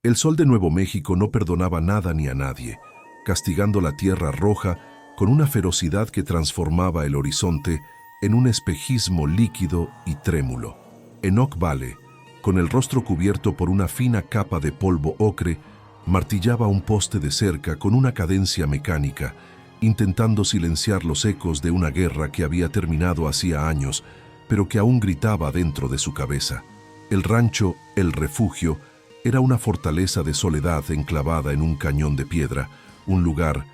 El sol de Nuevo México no perdonaba nada ni a nadie, castigando la tierra roja con una ferocidad que transformaba el horizonte en un espejismo líquido y trémulo. Enoch Vale, con el rostro cubierto por una fina capa de polvo ocre, martillaba un poste de cerca con una cadencia mecánica, intentando silenciar los ecos de una guerra que había terminado hacía años, pero que aún gritaba dentro de su cabeza. El rancho, el refugio, era una fortaleza de soledad enclavada en un cañón de piedra, un lugar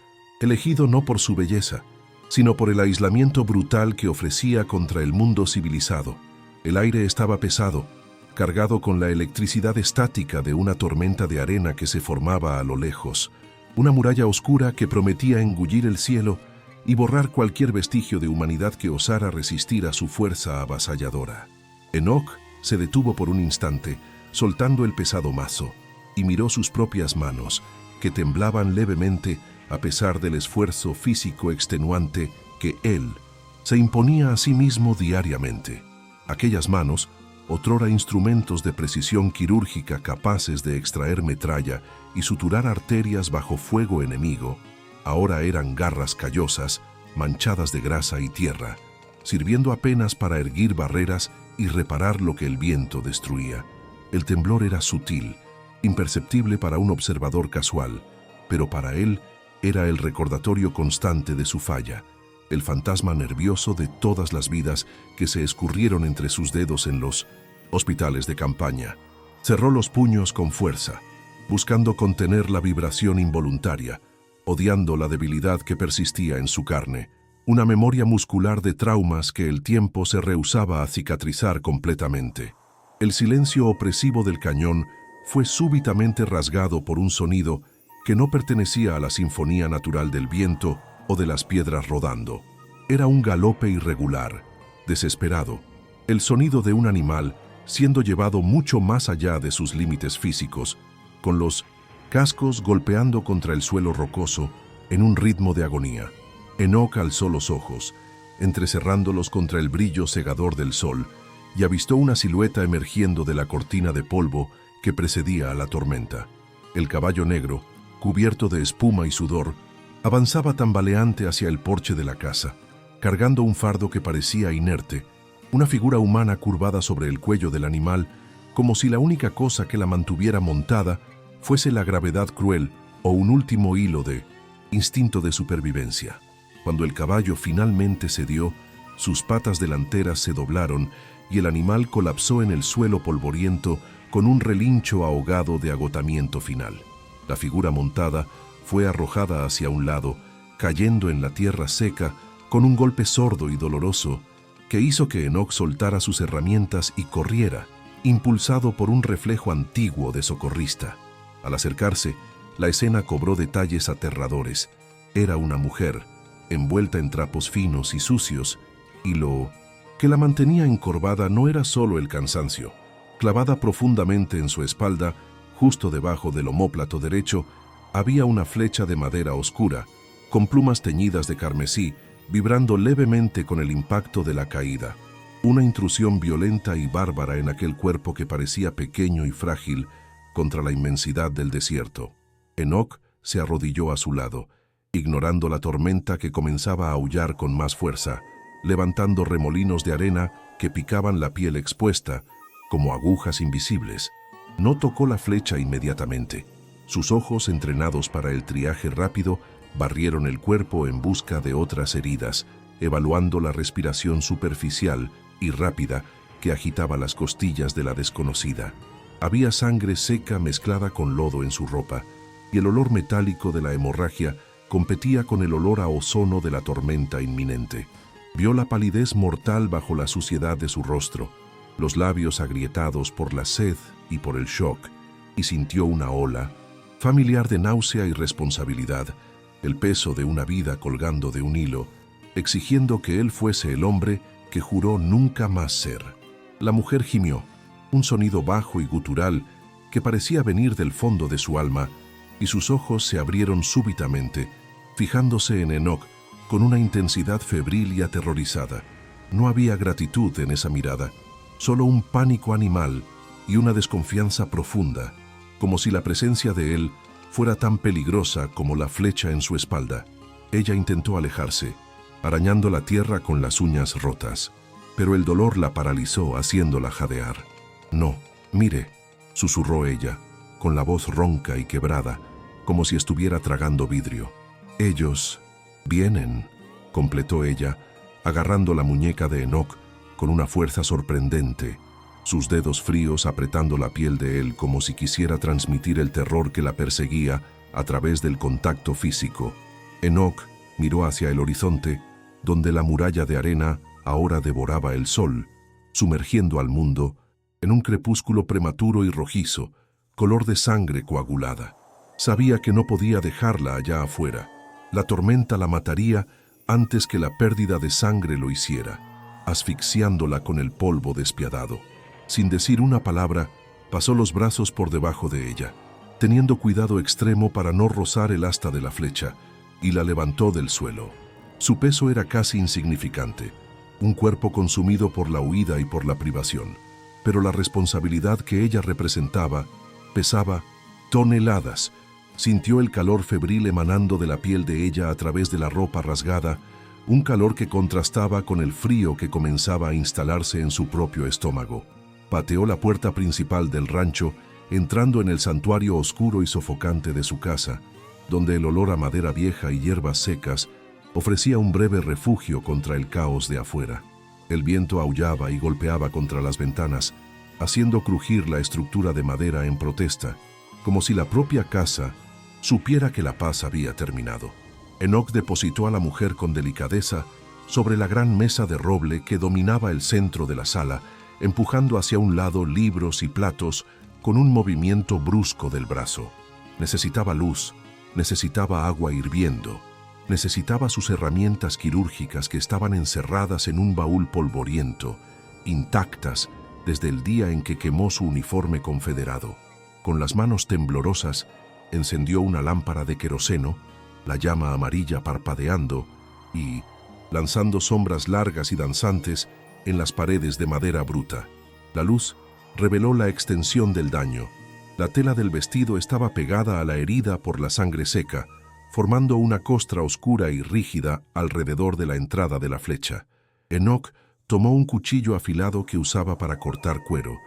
elegido no por su belleza, sino por el aislamiento brutal que ofrecía contra el mundo civilizado. El aire estaba pesado, cargado con la electricidad estática de una tormenta de arena que se formaba a lo lejos, una muralla oscura que prometía engullir el cielo y borrar cualquier vestigio de humanidad que osara resistir a su fuerza avasalladora. Enoch se detuvo por un instante, soltando el pesado mazo, y miró sus propias manos, que temblaban levemente a pesar del esfuerzo físico extenuante que él se imponía a sí mismo diariamente. Aquellas manos, otrora instrumentos de precisión quirúrgica capaces de extraer metralla y suturar arterias bajo fuego enemigo, ahora eran garras callosas, manchadas de grasa y tierra, sirviendo apenas para erguir barreras y reparar lo que el viento destruía. El temblor era sutil, imperceptible para un observador casual, pero para él era el recordatorio constante de su falla, el fantasma nervioso de todas las vidas que se escurrieron entre sus dedos en los hospitales de campaña. Cerró los puños con fuerza, buscando contener la vibración involuntaria, odiando la debilidad que persistía en su carne, una memoria muscular de traumas que el tiempo se rehusaba a cicatrizar completamente. El silencio opresivo del cañón fue súbitamente rasgado por un sonido que no pertenecía a la sinfonía natural del viento o de las piedras rodando. Era un galope irregular, desesperado, el sonido de un animal siendo llevado mucho más allá de sus límites físicos, con los cascos golpeando contra el suelo rocoso en un ritmo de agonía. Enoch alzó los ojos, entrecerrándolos contra el brillo cegador del sol, y avistó una silueta emergiendo de la cortina de polvo que precedía a la tormenta. El caballo negro, cubierto de espuma y sudor, avanzaba tambaleante hacia el porche de la casa, cargando un fardo que parecía inerte, una figura humana curvada sobre el cuello del animal, como si la única cosa que la mantuviera montada fuese la gravedad cruel o un último hilo de instinto de supervivencia. Cuando el caballo finalmente cedió, sus patas delanteras se doblaron y el animal colapsó en el suelo polvoriento con un relincho ahogado de agotamiento final. La figura montada fue arrojada hacia un lado, cayendo en la tierra seca con un golpe sordo y doloroso que hizo que Enoch soltara sus herramientas y corriera, impulsado por un reflejo antiguo de socorrista. Al acercarse, la escena cobró detalles aterradores. Era una mujer, envuelta en trapos finos y sucios, y lo que la mantenía encorvada no era solo el cansancio. Clavada profundamente en su espalda, justo debajo del omóplato derecho, había una flecha de madera oscura, con plumas teñidas de carmesí, vibrando levemente con el impacto de la caída. Una intrusión violenta y bárbara en aquel cuerpo que parecía pequeño y frágil contra la inmensidad del desierto. Enoch se arrodilló a su lado, ignorando la tormenta que comenzaba a aullar con más fuerza, levantando remolinos de arena que picaban la piel expuesta, como agujas invisibles. No tocó la flecha inmediatamente. Sus ojos, entrenados para el triaje rápido, barrieron el cuerpo en busca de otras heridas, evaluando la respiración superficial y rápida que agitaba las costillas de la desconocida. Había sangre seca mezclada con lodo en su ropa, y el olor metálico de la hemorragia competía con el olor a ozono de la tormenta inminente. Vio la palidez mortal bajo la suciedad de su rostro, los labios agrietados por la sed y por el shock, y sintió una ola familiar de náusea y responsabilidad, el peso de una vida colgando de un hilo, exigiendo que él fuese el hombre que juró nunca más ser. La mujer gimió, un sonido bajo y gutural que parecía venir del fondo de su alma, y sus ojos se abrieron súbitamente, fijándose en Enoch con una intensidad febril y aterrorizada. No había gratitud en esa mirada, solo un pánico animal y una desconfianza profunda. como si la presencia de él fuera tan peligrosa como la flecha en su espalda. Ella intentó alejarse, arañando la tierra con las uñas rotas, pero el dolor la paralizó, haciéndola jadear. «No, mire», susurró ella, con la voz ronca y quebrada, como si estuviera tragando vidrio. «Ellos vienen», completó ella, agarrando la muñeca de Enoch con una fuerza sorprendente, sus dedos fríos apretando la piel de él como si quisiera transmitir el terror que la perseguía a través del contacto físico. Enoch miró hacia el horizonte, donde la muralla de arena ahora devoraba el sol, sumergiendo al mundo en un crepúsculo prematuro y rojizo, color de sangre coagulada. Sabía que no podía dejarla allá afuera. La tormenta la mataría antes que la pérdida de sangre lo hiciera, asfixiándola con el polvo despiadado. Sin decir una palabra, pasó los brazos por debajo de ella, teniendo cuidado extremo para no rozar el asta de la flecha, y la levantó del suelo. Su peso era casi insignificante, un cuerpo consumido por la huida y por la privación, pero la responsabilidad que ella representaba pesaba toneladas. Sintió el calor febril emanando de la piel de ella a través de la ropa rasgada, un calor que contrastaba con el frío que comenzaba a instalarse en su propio estómago. Pateó la puerta principal del rancho, entrando en el santuario oscuro y sofocante de su casa, donde el olor a madera vieja y hierbas secas ofrecía un breve refugio contra el caos de afuera. El viento aullaba y golpeaba contra las ventanas, haciendo crujir la estructura de madera en protesta, como si la propia casa supiera que la paz había terminado. Enoch depositó a la mujer con delicadeza sobre la gran mesa de roble que dominaba el centro de la sala, empujando hacia un lado libros y platos con un movimiento brusco del brazo. Necesitaba luz, necesitaba agua hirviendo, necesitaba sus herramientas quirúrgicas que estaban encerradas en un baúl polvoriento, intactas desde el día en que quemó su uniforme confederado. Con las manos temblorosas, encendió una lámpara de queroseno, la llama amarilla parpadeando y lanzando sombras largas y danzantes en las paredes de madera bruta. La luz reveló la extensión del daño. La tela del vestido estaba pegada a la herida por la sangre seca, formando una costra oscura y rígida alrededor de la entrada de la flecha. Enoch tomó un cuchillo afilado que usaba para cortar cuero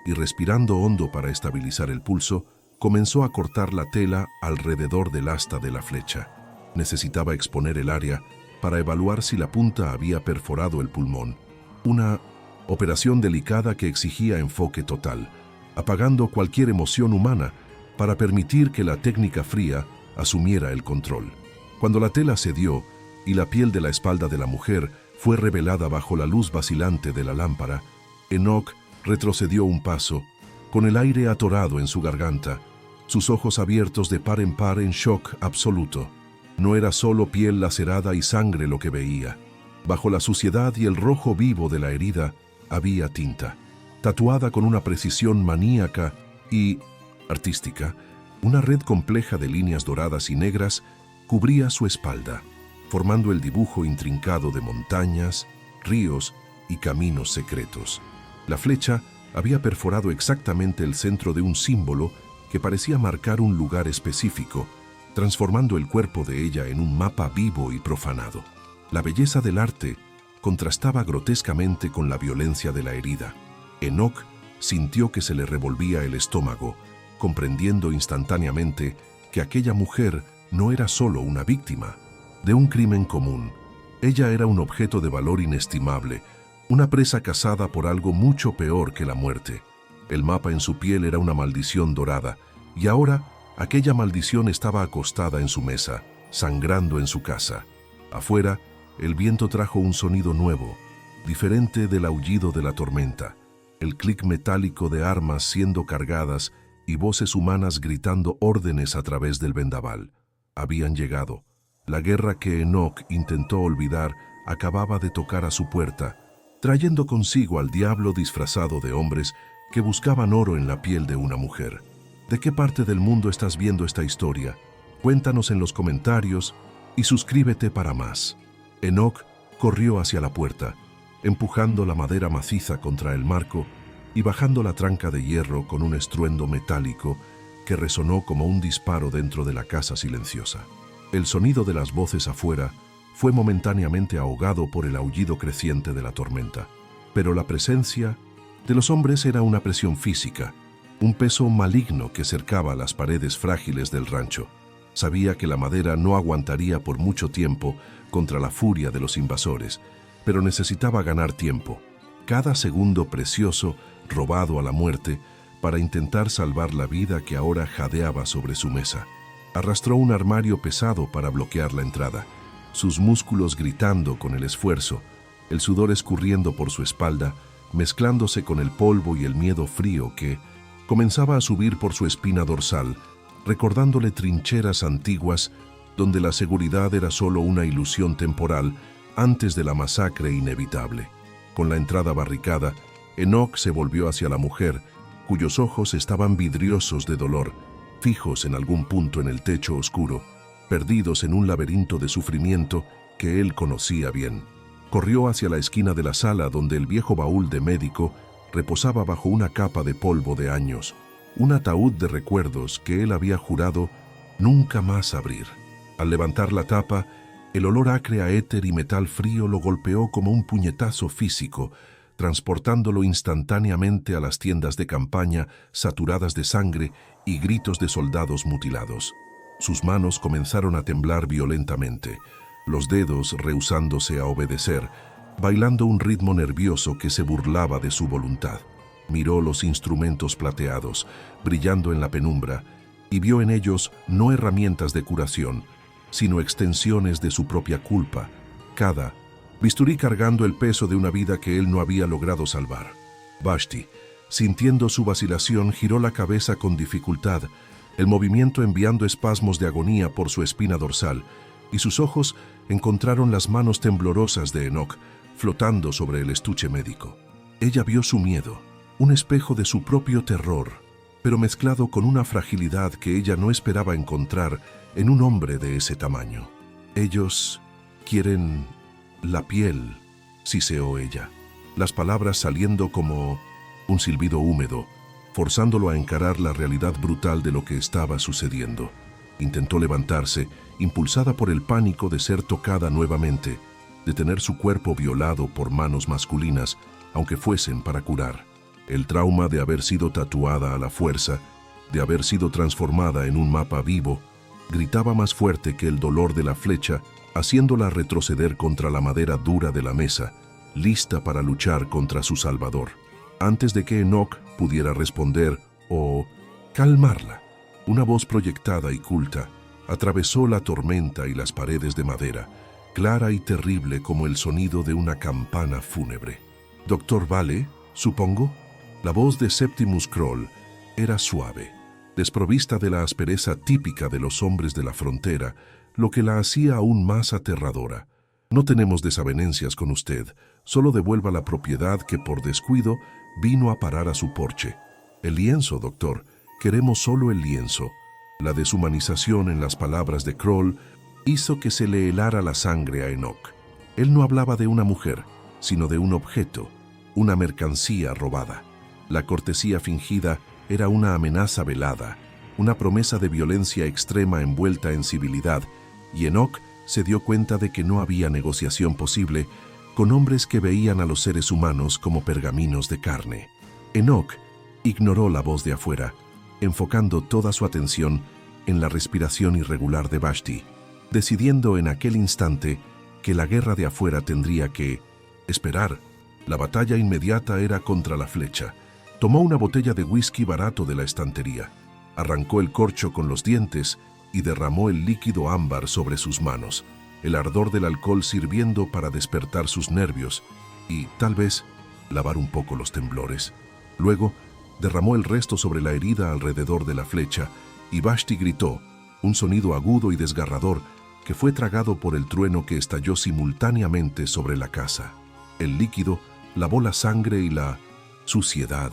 y, respirando hondo para estabilizar el pulso, comenzó a cortar la tela alrededor del asta de la flecha. Necesitaba exponer el área para evaluar si la punta había perforado el pulmón. Una operación delicada que exigía enfoque total, apagando cualquier emoción humana para permitir que la técnica fría asumiera el control. Cuando la tela cedió y la piel de la espalda de la mujer fue revelada bajo la luz vacilante de la lámpara, Enoch retrocedió un paso, con el aire atorado en su garganta, sus ojos abiertos de par en shock absoluto. No era solo piel lacerada y sangre lo que veía. Bajo la suciedad y el rojo vivo de la herida había tinta, tatuada con una precisión maníaca y artística. Una red compleja de líneas doradas y negras cubría su espalda, formando el dibujo intrincado de montañas, ríos y caminos secretos. La flecha había perforado exactamente el centro de un símbolo que parecía marcar un lugar específico, transformando el cuerpo de ella en un mapa vivo y profanado. La belleza del arte contrastaba grotescamente con la violencia de la herida. Enoch sintió que se le revolvía el estómago, comprendiendo instantáneamente que aquella mujer no era solo una víctima de un crimen común. Ella era un objeto de valor inestimable, una presa cazada por algo mucho peor que la muerte. El mapa en su piel era una maldición dorada, y ahora aquella maldición estaba acostada en su mesa, sangrando en su casa. Afuera, el viento trajo un sonido nuevo, diferente del aullido de la tormenta, el clic metálico de armas siendo cargadas y voces humanas gritando órdenes a través del vendaval. Habían llegado. La guerra que Enoch intentó olvidar acababa de tocar a su puerta, trayendo consigo al diablo disfrazado de hombres que buscaban oro en la piel de una mujer. ¿De qué parte del mundo estás viendo esta historia? Cuéntanos en los comentarios y suscríbete para más. Enoch corrió hacia la puerta, empujando la madera maciza contra el marco y bajando la tranca de hierro con un estruendo metálico que resonó como un disparo dentro de la casa silenciosa. El sonido de las voces afuera fue momentáneamente ahogado por el aullido creciente de la tormenta, pero la presencia de los hombres era una presión física, un peso maligno que cercaba las paredes frágiles del rancho. Sabía que la madera no aguantaría por mucho tiempo contra la furia de los invasores, pero necesitaba ganar tiempo, cada segundo precioso robado a la muerte, para intentar salvar la vida que ahora jadeaba sobre su mesa. Arrastró un armario pesado para bloquear la entrada, sus músculos gritando con el esfuerzo, el sudor escurriendo por su espalda, mezclándose con el polvo y el miedo frío que comenzaba a subir por su espina dorsal, recordándole trincheras antiguas donde la seguridad era solo una ilusión temporal antes de la masacre inevitable. Con la entrada barricada, Enoch se volvió hacia la mujer, cuyos ojos estaban vidriosos de dolor, fijos en algún punto en el techo oscuro, perdidos en un laberinto de sufrimiento que él conocía bien. Corrió hacia la esquina de la sala donde el viejo baúl de médico reposaba bajo una capa de polvo de años, un ataúd de recuerdos que él había jurado nunca más abrir. Al levantar la tapa, el olor acre a éter y metal frío lo golpeó como un puñetazo físico, transportándolo instantáneamente a las tiendas de campaña saturadas de sangre y gritos de soldados mutilados. Sus manos comenzaron a temblar violentamente, los dedos rehusándose a obedecer, bailando un ritmo nervioso que se burlaba de su voluntad. Miró los instrumentos plateados, brillando en la penumbra, y vio en ellos no herramientas de curación, sino extensiones de su propia culpa, cada bisturí cargando el peso de una vida que él no había logrado salvar. Vashti, sintiendo su vacilación, giró la cabeza con dificultad, el movimiento enviando espasmos de agonía por su espina dorsal, y sus ojos encontraron las manos temblorosas de Enoch, flotando sobre el estuche médico. Ella vio su miedo, un espejo de su propio terror, pero mezclado con una fragilidad que ella no esperaba encontrar en un hombre de ese tamaño. «Ellos quieren la piel», siseó ella, las palabras saliendo como un silbido húmedo, forzándolo a encarar la realidad brutal de lo que estaba sucediendo. Intentó levantarse, impulsada por el pánico de ser tocada nuevamente, de tener su cuerpo violado por manos masculinas, aunque fuesen para curar. El trauma de haber sido tatuada a la fuerza, de haber sido transformada en un mapa vivo, gritaba más fuerte que el dolor de la flecha, haciéndola retroceder contra la madera dura de la mesa, lista para luchar contra su salvador. Antes de que Enoch pudiera responder o calmarla, una voz proyectada y culta atravesó la tormenta y las paredes de madera, clara y terrible como el sonido de una campana fúnebre. «Doctor Vale, supongo». La voz de Septimus Kroll era suave, desprovista de la aspereza típica de los hombres de la frontera, lo que la hacía aún más aterradora. «No tenemos desavenencias con usted, solo devuelva la propiedad que por descuido vino a parar a su porche. El lienzo, doctor, queremos solo el lienzo». La deshumanización en las palabras de Kroll hizo que se le helara la sangre a Enoch. Él no hablaba de una mujer, sino de un objeto, una mercancía robada. La cortesía fingida era una amenaza velada, una promesa de violencia extrema envuelta en civilidad, y Enoch se dio cuenta de que no había negociación posible con hombres que veían a los seres humanos como pergaminos de carne. Enoch ignoró la voz de afuera, enfocando toda su atención en la respiración irregular de Vashti, decidiendo en aquel instante que la guerra de afuera tendría que esperar. La batalla inmediata era contra la flecha. Tomó una botella de whisky barato de la estantería, arrancó el corcho con los dientes y derramó el líquido ámbar sobre sus manos, el ardor del alcohol sirviendo para despertar sus nervios y, tal vez, lavar un poco los temblores. Luego, derramó el resto sobre la herida alrededor de la flecha y Vashti gritó, un sonido agudo y desgarrador que fue tragado por el trueno que estalló simultáneamente sobre la casa. El líquido lavó la sangre y la suciedad,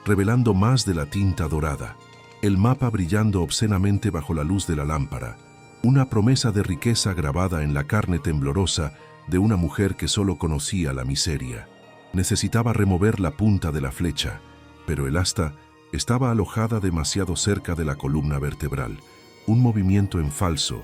revelando más de la tinta dorada, el mapa brillando obscenamente bajo la luz de la lámpara, una promesa de riqueza grabada en la carne temblorosa de una mujer que solo conocía la miseria. Necesitaba remover la punta de la flecha, pero el asta Estaba alojada demasiado cerca de la columna vertebral, un movimiento en falso,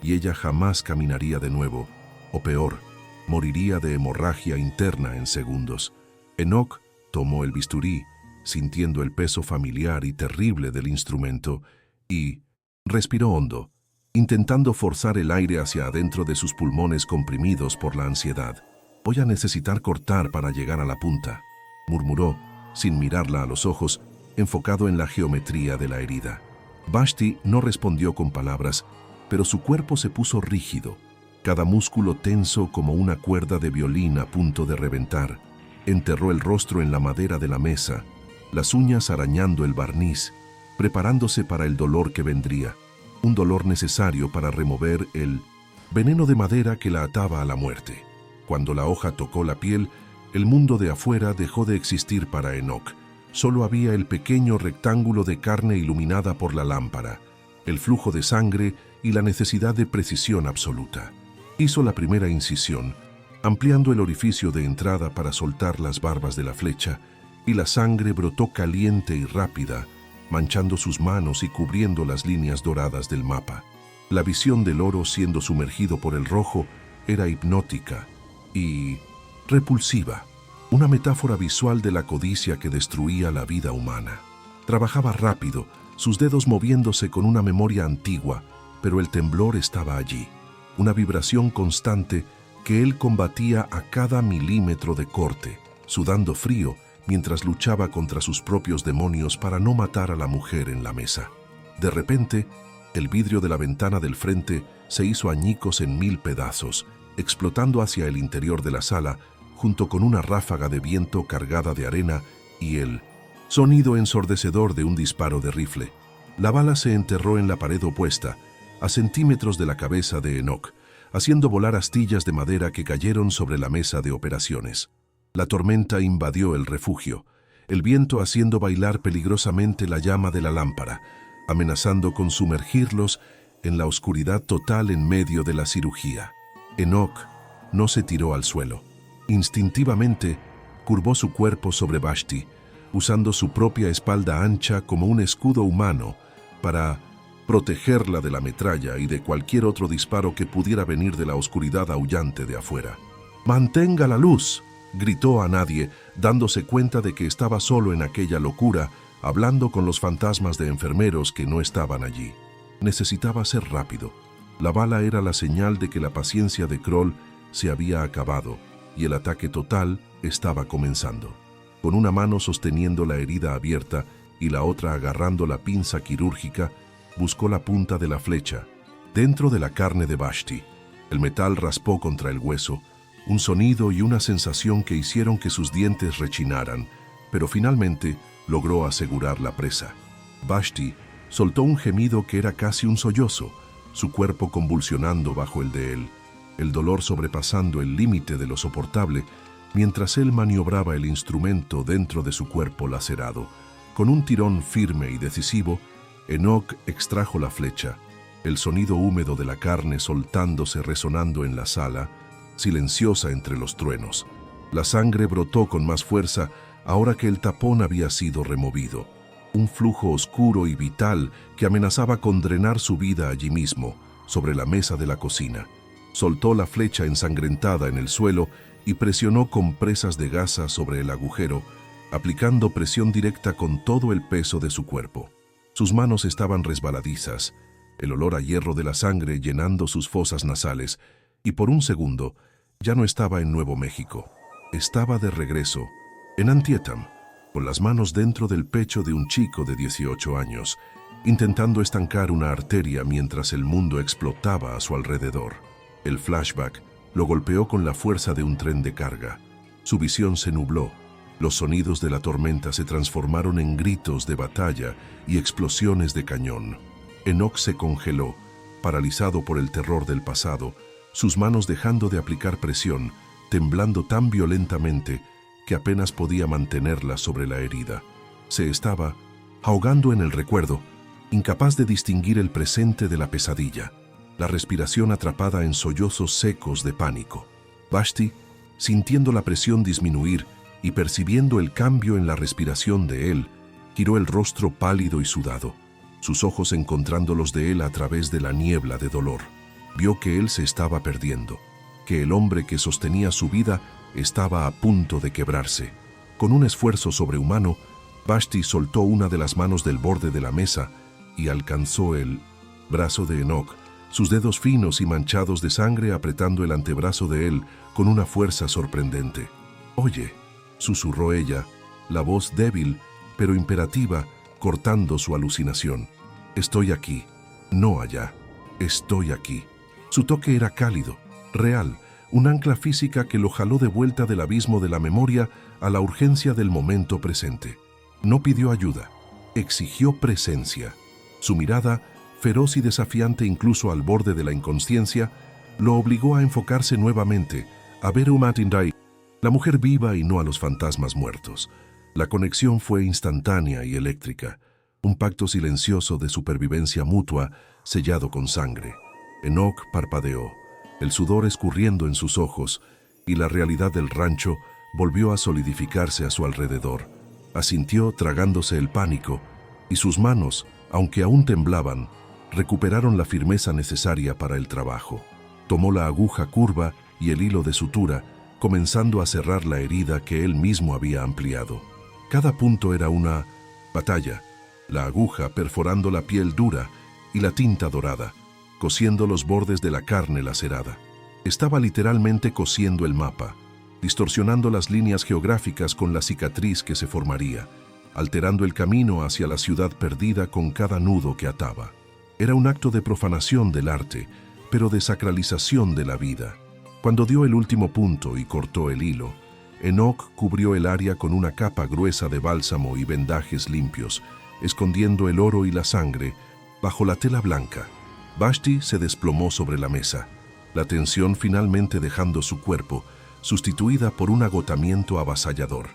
y ella jamás caminaría de nuevo, o peor, moriría de hemorragia interna en segundos. Enoch tomó el bisturí, sintiendo el peso familiar y terrible del instrumento, y respiró hondo, intentando forzar el aire hacia adentro de sus pulmones comprimidos por la ansiedad. «Voy a necesitar cortar para llegar a la punta», murmuró, sin mirarla a los ojos, enfocado en la geometría de la herida. Vashti no respondió con palabras, pero su cuerpo se puso rígido, cada músculo tenso como una cuerda de violín a punto de reventar. Enterró el rostro en la madera de la mesa, las uñas arañando el barniz, preparándose para el dolor que vendría, un dolor necesario para remover el veneno de madera que la ataba a la muerte. Cuando la hoja tocó la piel, el mundo de afuera dejó de existir para Enoch. Solo había el pequeño rectángulo de carne iluminada por la lámpara, el flujo de sangre y la necesidad de precisión absoluta. Hizo la primera incisión, ampliando el orificio de entrada para soltar las barbas de la flecha, y la sangre brotó caliente y rápida, manchando sus manos y cubriendo las líneas doradas del mapa. La visión del oro siendo sumergido por el rojo era hipnótica y repulsiva, una metáfora visual de la codicia que destruía la vida humana. Trabajaba rápido, sus dedos moviéndose con una memoria antigua, pero el temblor estaba allí, una vibración constante que él combatía a cada milímetro de corte, sudando frío mientras luchaba contra sus propios demonios para no matar a la mujer en la mesa. De repente, el vidrio de la ventana del frente se hizo añicos en 1000 pedazos, explotando hacia el interior de la sala, junto con una ráfaga de viento cargada de arena y el sonido ensordecedor de un disparo de rifle. La bala se enterró en la pared opuesta, a centímetros de la cabeza de Enoch, haciendo volar astillas de madera que cayeron sobre la mesa de operaciones. La tormenta invadió el refugio, el viento haciendo bailar peligrosamente la llama de la lámpara, amenazando con sumergirlos en la oscuridad total en medio de la cirugía. Enoch no se tiró al suelo. Instintivamente, curvó su cuerpo sobre Vashti, usando su propia espalda ancha como un escudo humano para protegerla de la metralla y de cualquier otro disparo que pudiera venir de la oscuridad aullante de afuera. «¡Mantenga la luz!», gritó a nadie, dándose cuenta de que estaba solo en aquella locura, hablando con los fantasmas de enfermeros que no estaban allí. Necesitaba ser rápido. La bala era la señal de que la paciencia de Kroll se había acabado y el ataque total estaba comenzando. Con una mano sosteniendo la herida abierta y la otra agarrando la pinza quirúrgica, buscó la punta de la flecha, dentro de la carne de Vashti. El metal raspó contra el hueso, un sonido y una sensación que hicieron que sus dientes rechinaran, pero finalmente logró asegurar la presa. Vashti soltó un gemido que era casi un sollozo, su cuerpo convulsionando bajo el de él, el dolor sobrepasando el límite de lo soportable, mientras él maniobraba el instrumento dentro de su cuerpo lacerado. Con un tirón firme y decisivo, Enoch extrajo la flecha, el sonido húmedo de la carne soltándose resonando en la sala, silenciosa entre los truenos. La sangre brotó con más fuerza ahora que el tapón había sido removido, un flujo oscuro y vital que amenazaba con drenar su vida allí mismo, sobre la mesa de la cocina. Soltó la flecha ensangrentada en el suelo y presionó con presas de gasa sobre el agujero, aplicando presión directa con todo el peso de su cuerpo. Sus manos estaban resbaladizas, el olor a hierro de la sangre llenando sus fosas nasales, y por un segundo ya no estaba en Nuevo México. Estaba de regreso, en Antietam, con las manos dentro del pecho de un chico de 18 años, intentando estancar una arteria mientras el mundo explotaba a su alrededor. El flashback lo golpeó con la fuerza de un tren de carga. Su visión se nubló. Los sonidos de la tormenta se transformaron en gritos de batalla y explosiones de cañón. Enoch se congeló, paralizado por el terror del pasado, sus manos dejando de aplicar presión, temblando tan violentamente que apenas podía mantenerla sobre la herida. Se estaba ahogando en el recuerdo, incapaz de distinguir el presente de la pesadilla, la respiración atrapada en sollozos secos de pánico. Vashti, sintiendo la presión disminuir y percibiendo el cambio en la respiración de él, Giró el rostro pálido y sudado, sus ojos encontrando los de él a través de la niebla de dolor. Vio que él se estaba perdiendo, que el hombre que sostenía su vida estaba a punto de quebrarse. Con un esfuerzo sobrehumano, Vashti soltó una de las manos del borde de la mesa y alcanzó el brazo de Enoch, sus dedos finos y manchados de sangre apretando el antebrazo de él con una fuerza sorprendente. «Oye», susurró ella, la voz débil pero imperativa, cortando su alucinación. «Estoy aquí, no allá. Estoy aquí». Su toque era cálido, real, un ancla física que lo jaló de vuelta del abismo de la memoria a la urgencia del momento presente. No pidió ayuda, exigió presencia. Su mirada, feroz y desafiante incluso al borde de la inconsciencia, lo obligó a enfocarse nuevamente, a ver a Matindai, la mujer viva y no a los fantasmas muertos. La conexión fue instantánea y eléctrica, un pacto silencioso de supervivencia mutua sellado con sangre. Enoch parpadeó, el sudor escurriendo en sus ojos, y la realidad del rancho volvió a solidificarse a su alrededor. Asintió tragándose el pánico, y sus manos, aunque aún temblaban, recuperaron la firmeza necesaria para el trabajo. Tomó la aguja curva y el hilo de sutura, comenzando a cerrar la herida que él mismo había ampliado. Cada punto era una batalla, la aguja perforando la piel dura y la tinta dorada, cosiendo los bordes de la carne lacerada. Estaba literalmente cosiendo el mapa, distorsionando las líneas geográficas con la cicatriz que se formaría, alterando el camino hacia la ciudad perdida con cada nudo que ataba. Era un acto de profanación del arte, pero de sacralización de la vida. Cuando dio el último punto y cortó el hilo, Enoch cubrió el área con una capa gruesa de bálsamo y vendajes limpios, escondiendo el oro y la sangre bajo la tela blanca. Vashti se desplomó sobre la mesa, la tensión finalmente dejando su cuerpo, sustituida por un agotamiento avasallador.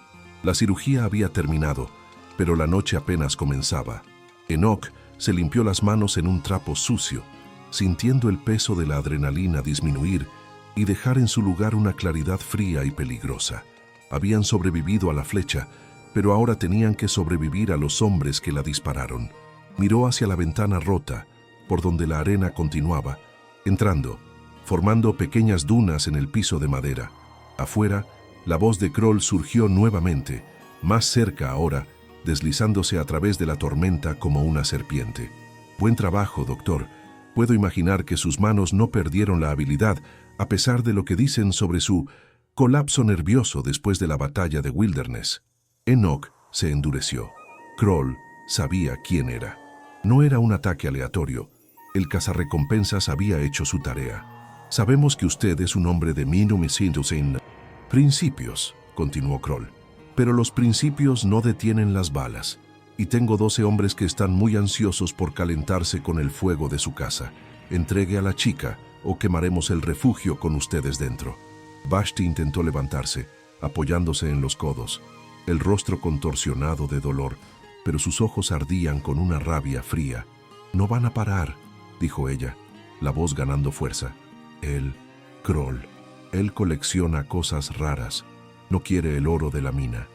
La cirugía había terminado, pero la noche apenas comenzaba. Enoch se limpió las manos en un trapo sucio, sintiendo el peso de la adrenalina disminuir y dejar en su lugar una claridad fría y peligrosa. Habían sobrevivido a la flecha, pero ahora tenían que sobrevivir a los hombres que la dispararon. Miró hacia la ventana rota, por donde la arena continuaba, entrando, formando pequeñas dunas en el piso de madera. Afuera, la voz de Kroll surgió nuevamente, más cerca ahora, deslizándose a través de la tormenta como una serpiente. «Buen trabajo, doctor. Puedo imaginar que sus manos no perdieron la habilidad, a pesar de lo que dicen sobre su colapso nervioso después de la batalla de Wilderness». Enoch se endureció. Kroll sabía quién era. No era un ataque aleatorio. El cazarrecompensas había hecho su tarea. «Sabemos que usted es un hombre de 1900 principios», continuó Kroll. «Pero los principios no detienen las balas. Y tengo 12 hombres que están muy ansiosos por calentarse con el fuego de su casa. Entregue a la chica o quemaremos el refugio con ustedes dentro». Vashti intentó levantarse, apoyándose en los codos, el rostro contorsionado de dolor, pero sus ojos ardían con una rabia fría. «No van a parar», dijo ella, la voz ganando fuerza. «Él, Kroll, él colecciona cosas raras. No quiere el oro de la mina,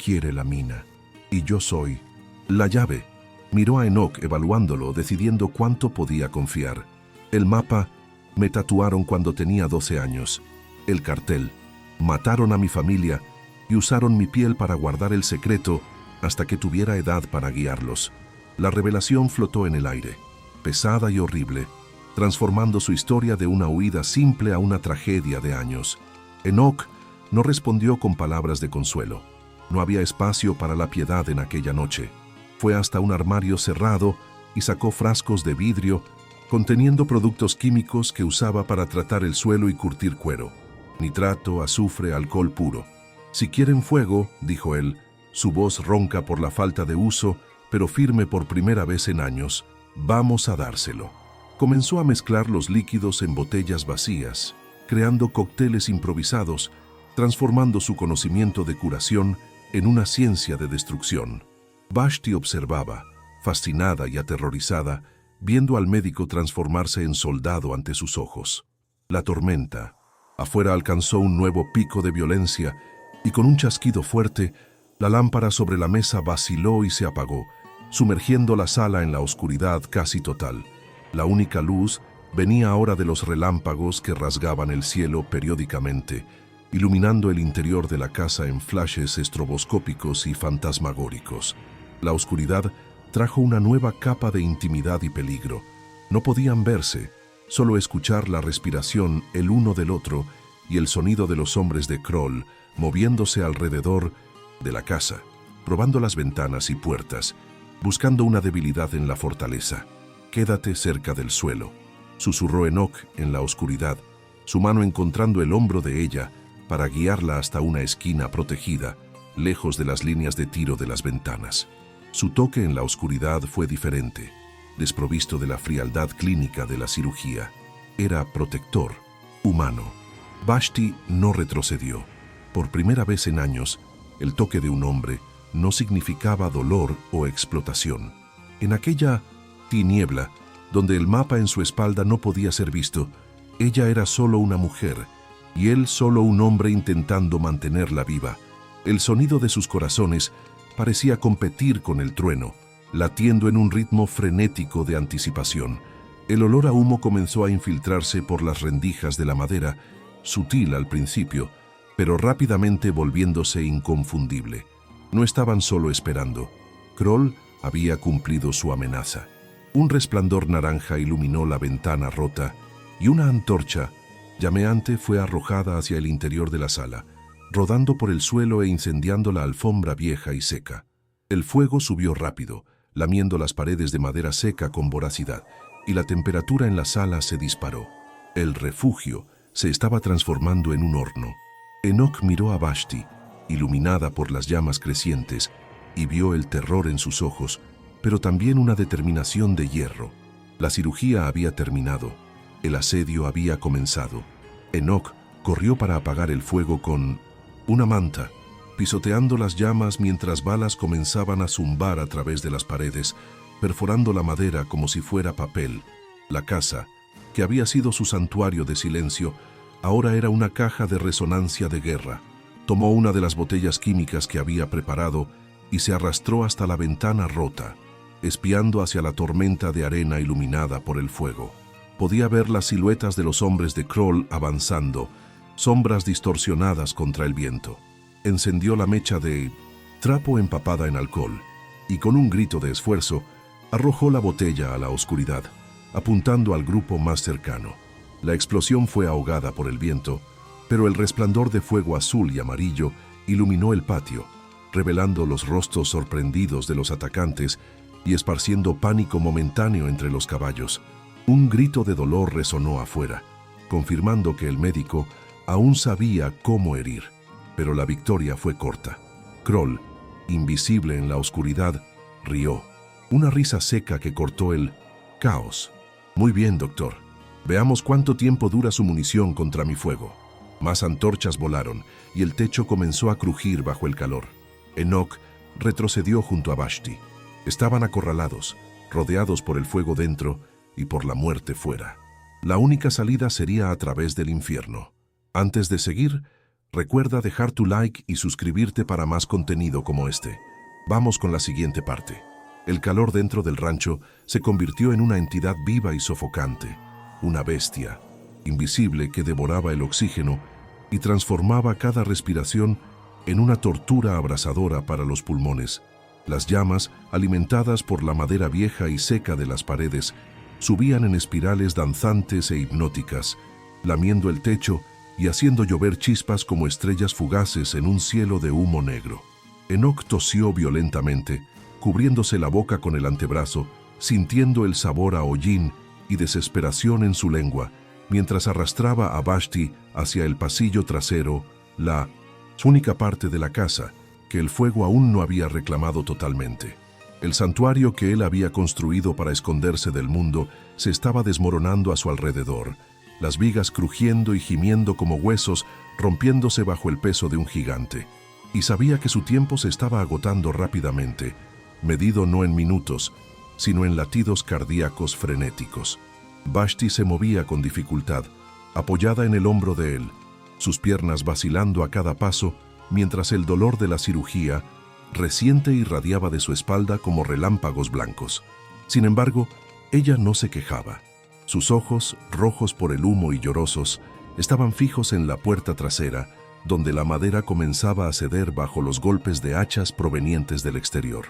quiere la mina. Y yo soy la llave». Miró a Enoch evaluándolo, decidiendo cuánto podía confiar. «El mapa me tatuaron cuando tenía 12 años. El cartel. Mataron a mi familia y usaron mi piel para guardar el secreto hasta que tuviera edad para guiarlos». La revelación flotó en el aire, pesada y horrible, transformando su historia de una huida simple a una tragedia de años. Enoch no respondió con palabras de consuelo. No había espacio para la piedad en aquella noche. Fue hasta un armario cerrado y sacó frascos de vidrio conteniendo productos químicos que usaba para tratar el suelo y curtir cuero. Nitrato, azufre, alcohol puro. «Si quieren fuego», dijo él, su voz ronca por la falta de uso, pero firme por primera vez en años, «vamos a dárselo». Comenzó a mezclar los líquidos en botellas vacías, creando cócteles improvisados, transformando su conocimiento de curación en una ciencia de destrucción. Vashti observaba, fascinada y aterrorizada, viendo al médico transformarse en soldado ante sus ojos. La tormenta. Afuera alcanzó un nuevo pico de violencia y con un chasquido fuerte, La lámpara sobre la mesa vaciló y se apagó, sumergiendo la sala en la oscuridad casi total. La única luz venía ahora de los relámpagos que rasgaban el cielo periódicamente, iluminando el interior de la casa en flashes estroboscópicos y fantasmagóricos. La oscuridad trajo una nueva capa de intimidad y peligro. No podían verse, solo escuchar la respiración el uno del otro y el sonido de los hombres de Kroll moviéndose alrededor de la casa, probando las ventanas y puertas, buscando una debilidad en la fortaleza. «Quédate cerca del suelo», susurró Enoch en la oscuridad, su mano encontrando el hombro de ella para guiarla hasta una esquina protegida, lejos de las líneas de tiro de las ventanas. Su toque en la oscuridad fue diferente, desprovisto de la frialdad clínica de la cirugía. Era protector, humano. Vashti no retrocedió. Por primera vez en años, el toque de un hombre no significaba dolor o explotación. En aquella tiniebla, donde el mapa en su espalda no podía ser visto, ella era solo una mujer, y él solo un hombre intentando mantenerla viva. El sonido de sus corazones parecía competir con el trueno, latiendo en un ritmo frenético de anticipación. El olor a humo comenzó a infiltrarse por las rendijas de la madera, sutil al principio, pero rápidamente volviéndose inconfundible. No estaban solo esperando. Kroll había cumplido su amenaza. Un resplandor naranja iluminó la ventana rota y una antorcha llameante fue arrojada hacia el interior de la sala, rodando por el suelo e incendiando la alfombra vieja y seca. El fuego subió rápido, lamiendo las paredes de madera seca con voracidad, y la temperatura en la sala se disparó. El refugio se estaba transformando en un horno. Enoch miró a Vashti, iluminada por las llamas crecientes, y vio el terror en sus ojos, pero también una determinación de hierro. La cirugía había terminado, el asedio había comenzado. Enoch corrió para apagar el fuego con una manta, pisoteando las llamas mientras balas comenzaban a zumbar a través de las paredes, perforando la madera como si fuera papel. La casa, que había sido su santuario de silencio, ahora era una caja de resonancia de guerra. Tomó una de las botellas químicas que había preparado y se arrastró hasta la ventana rota, espiando hacia la tormenta de arena iluminada por el fuego. Podía ver las siluetas de los hombres de Kroll avanzando, sombras distorsionadas contra el viento. Encendió la mecha de trapo empapada en alcohol y con un grito de esfuerzo arrojó la botella a la oscuridad, apuntando al grupo más cercano. La explosión fue ahogada por el viento, pero el resplandor de fuego azul y amarillo iluminó el patio, revelando los rostros sorprendidos de los atacantes y esparciendo pánico momentáneo entre los caballos. Un grito de dolor resonó afuera, confirmando que el médico aún sabía cómo herir, pero la victoria fue corta. Kroll, invisible en la oscuridad, rió, una risa seca que cortó el caos. «Muy bien, doctor. Veamos cuánto tiempo dura su munición contra mi fuego». Más antorchas volaron y el techo comenzó a crujir bajo el calor. Enoch retrocedió junto a Vashti. Estaban acorralados, rodeados por el fuego dentro y por la muerte fuera. La única salida sería a través del infierno. Antes de seguir, recuerda dejar tu like y suscribirte para más contenido como este. Vamos con la siguiente parte. El calor dentro del rancho se convirtió en una entidad viva y sofocante, una bestia invisible que devoraba el oxígeno y transformaba cada respiración en una tortura abrasadora para los pulmones. Las llamas, alimentadas por la madera vieja y seca de las paredes, subían en espirales danzantes e hipnóticas, lamiendo el techo y haciendo llover chispas como estrellas fugaces en un cielo de humo negro. Enoch tosió violentamente, cubriéndose la boca con el antebrazo, sintiendo el sabor a hollín y desesperación en su lengua, mientras arrastraba a Vashti hacia el pasillo trasero, la única parte de la casa que el fuego aún no había reclamado totalmente. El santuario que él había construido para esconderse del mundo se estaba desmoronando a su alrededor, las vigas crujiendo y gimiendo como huesos, rompiéndose bajo el peso de un gigante. Y sabía que su tiempo se estaba agotando rápidamente, medido no en minutos, sino en latidos cardíacos frenéticos. Vashti se movía con dificultad, apoyada en el hombro de él, sus piernas vacilando a cada paso, mientras el dolor de la cirugía reciente irradiaba de su espalda como relámpagos blancos. Sin embargo, ella no se quejaba. Sus ojos, rojos por el humo y llorosos, estaban fijos en la puerta trasera, donde la madera comenzaba a ceder bajo los golpes de hachas provenientes del exterior.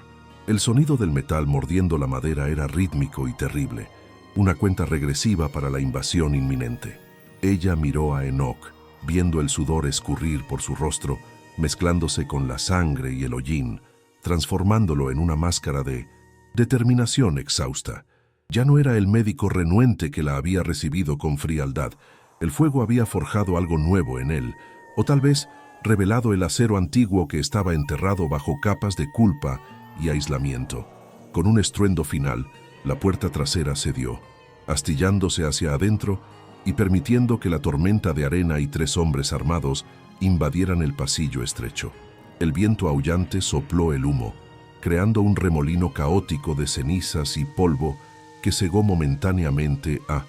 El sonido del metal mordiendo la madera era rítmico y terrible, una cuenta regresiva para la invasión inminente. Ella miró a Enoch, viendo el sudor escurrir por su rostro, mezclándose con la sangre y el hollín, transformándolo en una máscara de determinación exhausta. Ya no era el médico renuente que la había recibido con frialdad. El fuego había forjado algo nuevo en él, o tal vez revelado el acero antiguo que estaba enterrado bajo capas de culpa y aislamiento. Con un estruendo final, la puerta trasera cedió, astillándose hacia adentro y permitiendo que la tormenta de arena y 3 hombres armados invadieran el pasillo estrecho. El viento aullante sopló el humo, creando un remolino caótico de cenizas y polvo que cegó momentáneamente a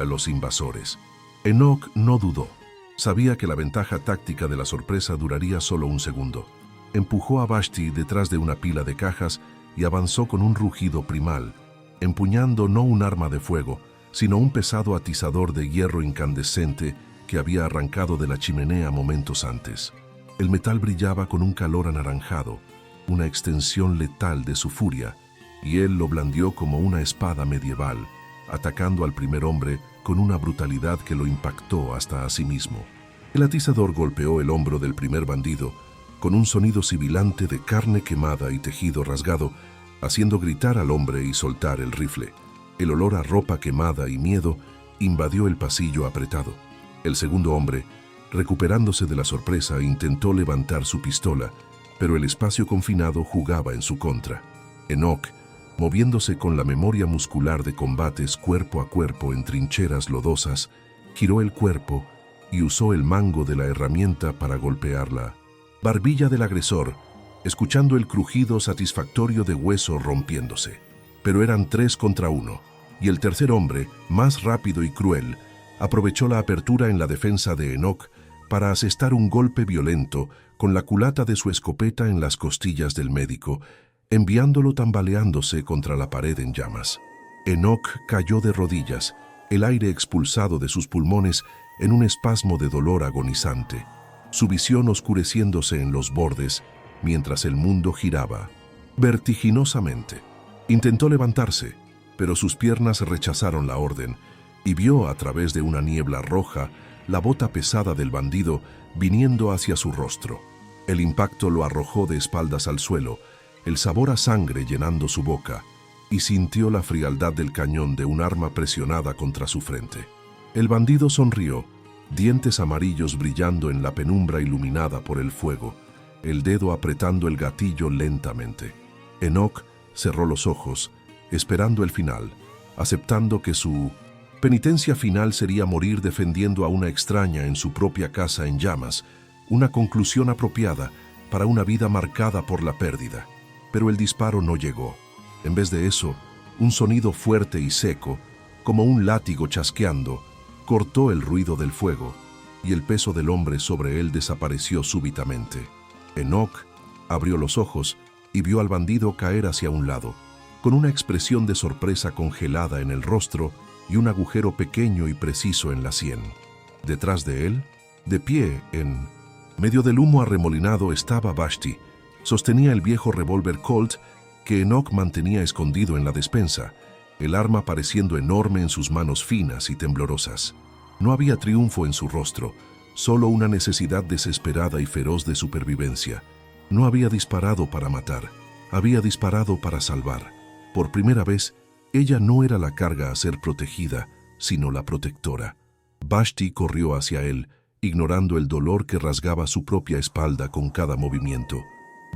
los invasores. Enoch no dudó. Sabía que la ventaja táctica de la sorpresa duraría solo un segundo. Empujó a Vashti detrás de una pila de cajas y avanzó con un rugido primal, empuñando no un arma de fuego, sino un pesado atizador de hierro incandescente que había arrancado de la chimenea momentos antes. El metal brillaba con un calor anaranjado, una extensión letal de su furia, y él lo blandió como una espada medieval, atacando al primer hombre con una brutalidad que lo impactó hasta a sí mismo. El atizador golpeó el hombro del primer bandido, con un sonido sibilante de carne quemada y tejido rasgado, haciendo gritar al hombre y soltar el rifle. El olor a ropa quemada y miedo invadió el pasillo apretado. El segundo hombre, recuperándose de la sorpresa, intentó levantar su pistola, pero el espacio confinado jugaba en su contra. Enoch, moviéndose con la memoria muscular de combates cuerpo a cuerpo en trincheras lodosas, giró el cuerpo y usó el mango de la herramienta para golpear la barbilla del agresor, escuchando el crujido satisfactorio de hueso rompiéndose. Pero eran 3 contra 1, y el tercer hombre, más rápido y cruel, aprovechó la apertura en la defensa de Enoch para asestar un golpe violento con la culata de su escopeta en las costillas del médico, enviándolo tambaleándose contra la pared en llamas. Enoch cayó de rodillas, el aire expulsado de sus pulmones en un espasmo de dolor agonizante, su visión oscureciéndose en los bordes mientras el mundo giraba vertiginosamente. Intentó levantarse, pero sus piernas rechazaron la orden y vio a través de una niebla roja la bota pesada del bandido viniendo hacia su rostro. El impacto lo arrojó de espaldas al suelo, el sabor a sangre llenando su boca, y sintió la frialdad del cañón de un arma presionada contra su frente. El bandido sonrió, dientes amarillos brillando en la penumbra iluminada por el fuego, el dedo apretando el gatillo lentamente. Enoch cerró los ojos, esperando el final, aceptando que su penitencia final sería morir defendiendo a una extraña en su propia casa en llamas, una conclusión apropiada para una vida marcada por la pérdida. Pero el disparo no llegó. En vez de eso, un sonido fuerte y seco, como un látigo chasqueando, cortó el ruido del fuego, y el peso del hombre sobre él desapareció súbitamente. Enoch abrió los ojos y vio al bandido caer hacia un lado, con una expresión de sorpresa congelada en el rostro y un agujero pequeño y preciso en la sien. Detrás de él, de pie, en medio del humo arremolinado, estaba Vashti. Sostenía el viejo revólver Colt que Enoch mantenía escondido en la despensa, el arma pareciendo enorme en sus manos finas y temblorosas. No había triunfo en su rostro, solo una necesidad desesperada y feroz de supervivencia. No había disparado para matar, había disparado para salvar. Por primera vez, ella no era la carga a ser protegida, sino la protectora. Vashti corrió hacia él, ignorando el dolor que rasgaba su propia espalda con cada movimiento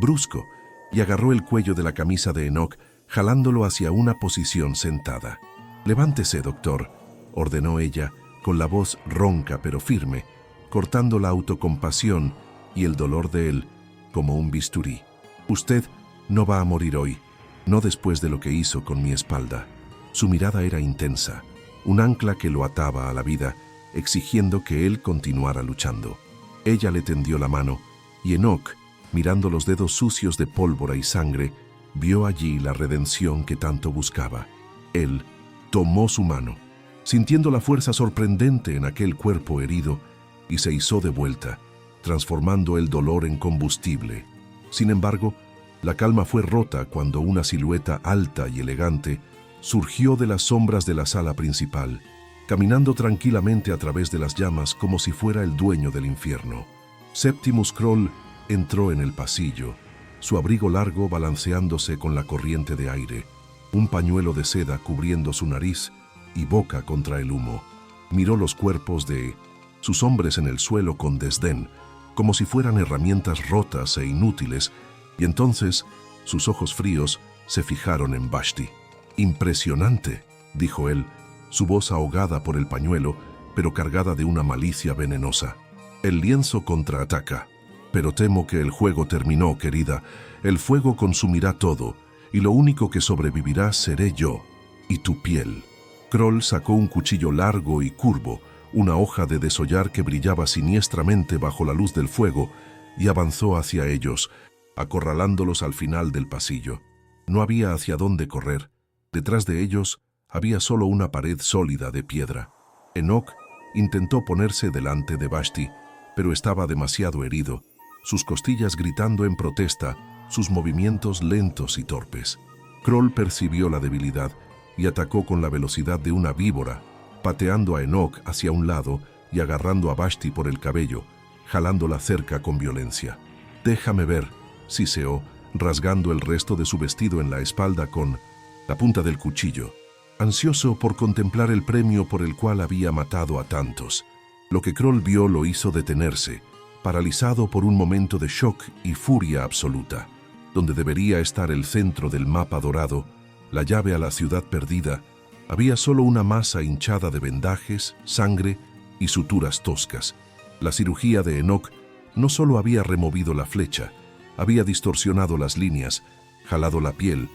brusco, y agarró el cuello de la camisa de Enoch, jalándolo hacia una posición sentada. «Levántese, doctor», ordenó ella, con la voz ronca pero firme, cortando la autocompasión y el dolor de él como un bisturí. «Usted no va a morir hoy, no después de lo que hizo con mi espalda». Su mirada era intensa, un ancla que lo ataba a la vida, exigiendo que él continuara luchando. Ella le tendió la mano, y Enoch, Mirando los dedos sucios de pólvora y sangre, vio allí la redención que tanto buscaba. Él tomó su mano, sintiendo la fuerza sorprendente en aquel cuerpo herido, y se izó de vuelta, transformando el dolor en combustible. Sin embargo, la calma fue rota cuando una silueta alta y elegante surgió de las sombras de la sala principal, caminando tranquilamente a través de las llamas como si fuera el dueño del infierno. Septimus Krol entró en el pasillo, su abrigo largo balanceándose con la corriente de aire, un pañuelo de seda cubriendo su nariz y boca contra el humo. Miró los cuerpos de sus hombres en el suelo con desdén, como si fueran herramientas rotas e inútiles, y entonces sus ojos fríos se fijaron en Vashti. «Impresionante», dijo él, su voz ahogada por el pañuelo, pero cargada de una malicia venenosa. «El lienzo contraataca. Pero temo que el juego terminó, querida. El fuego consumirá todo, y lo único que sobrevivirá seré yo, y tu piel». Krol sacó un cuchillo largo y curvo, una hoja de desollar que brillaba siniestramente bajo la luz del fuego, y avanzó hacia ellos, acorralándolos al final del pasillo. No había hacia dónde correr. Detrás de ellos había solo una pared sólida de piedra. Enoch intentó ponerse delante de Vashti, pero estaba demasiado herido, sus costillas gritando en protesta, sus movimientos lentos y torpes. Krol percibió la debilidad y atacó con la velocidad de una víbora, pateando a Enoch hacia un lado y agarrando a Vashti por el cabello, jalándola cerca con violencia. «Déjame ver», siseó, rasgando el resto de su vestido en la espalda con la punta del cuchillo, ansioso por contemplar el premio por el cual había matado a tantos. Lo que Krol vio lo hizo detenerse, paralizado por un momento de shock y furia absoluta. Donde debería estar el centro del mapa dorado, la llave a la ciudad perdida, había solo una masa hinchada de vendajes, sangre y suturas toscas. La cirugía de Enoch no solo había removido la flecha, había distorsionado las líneas, jalado la piel,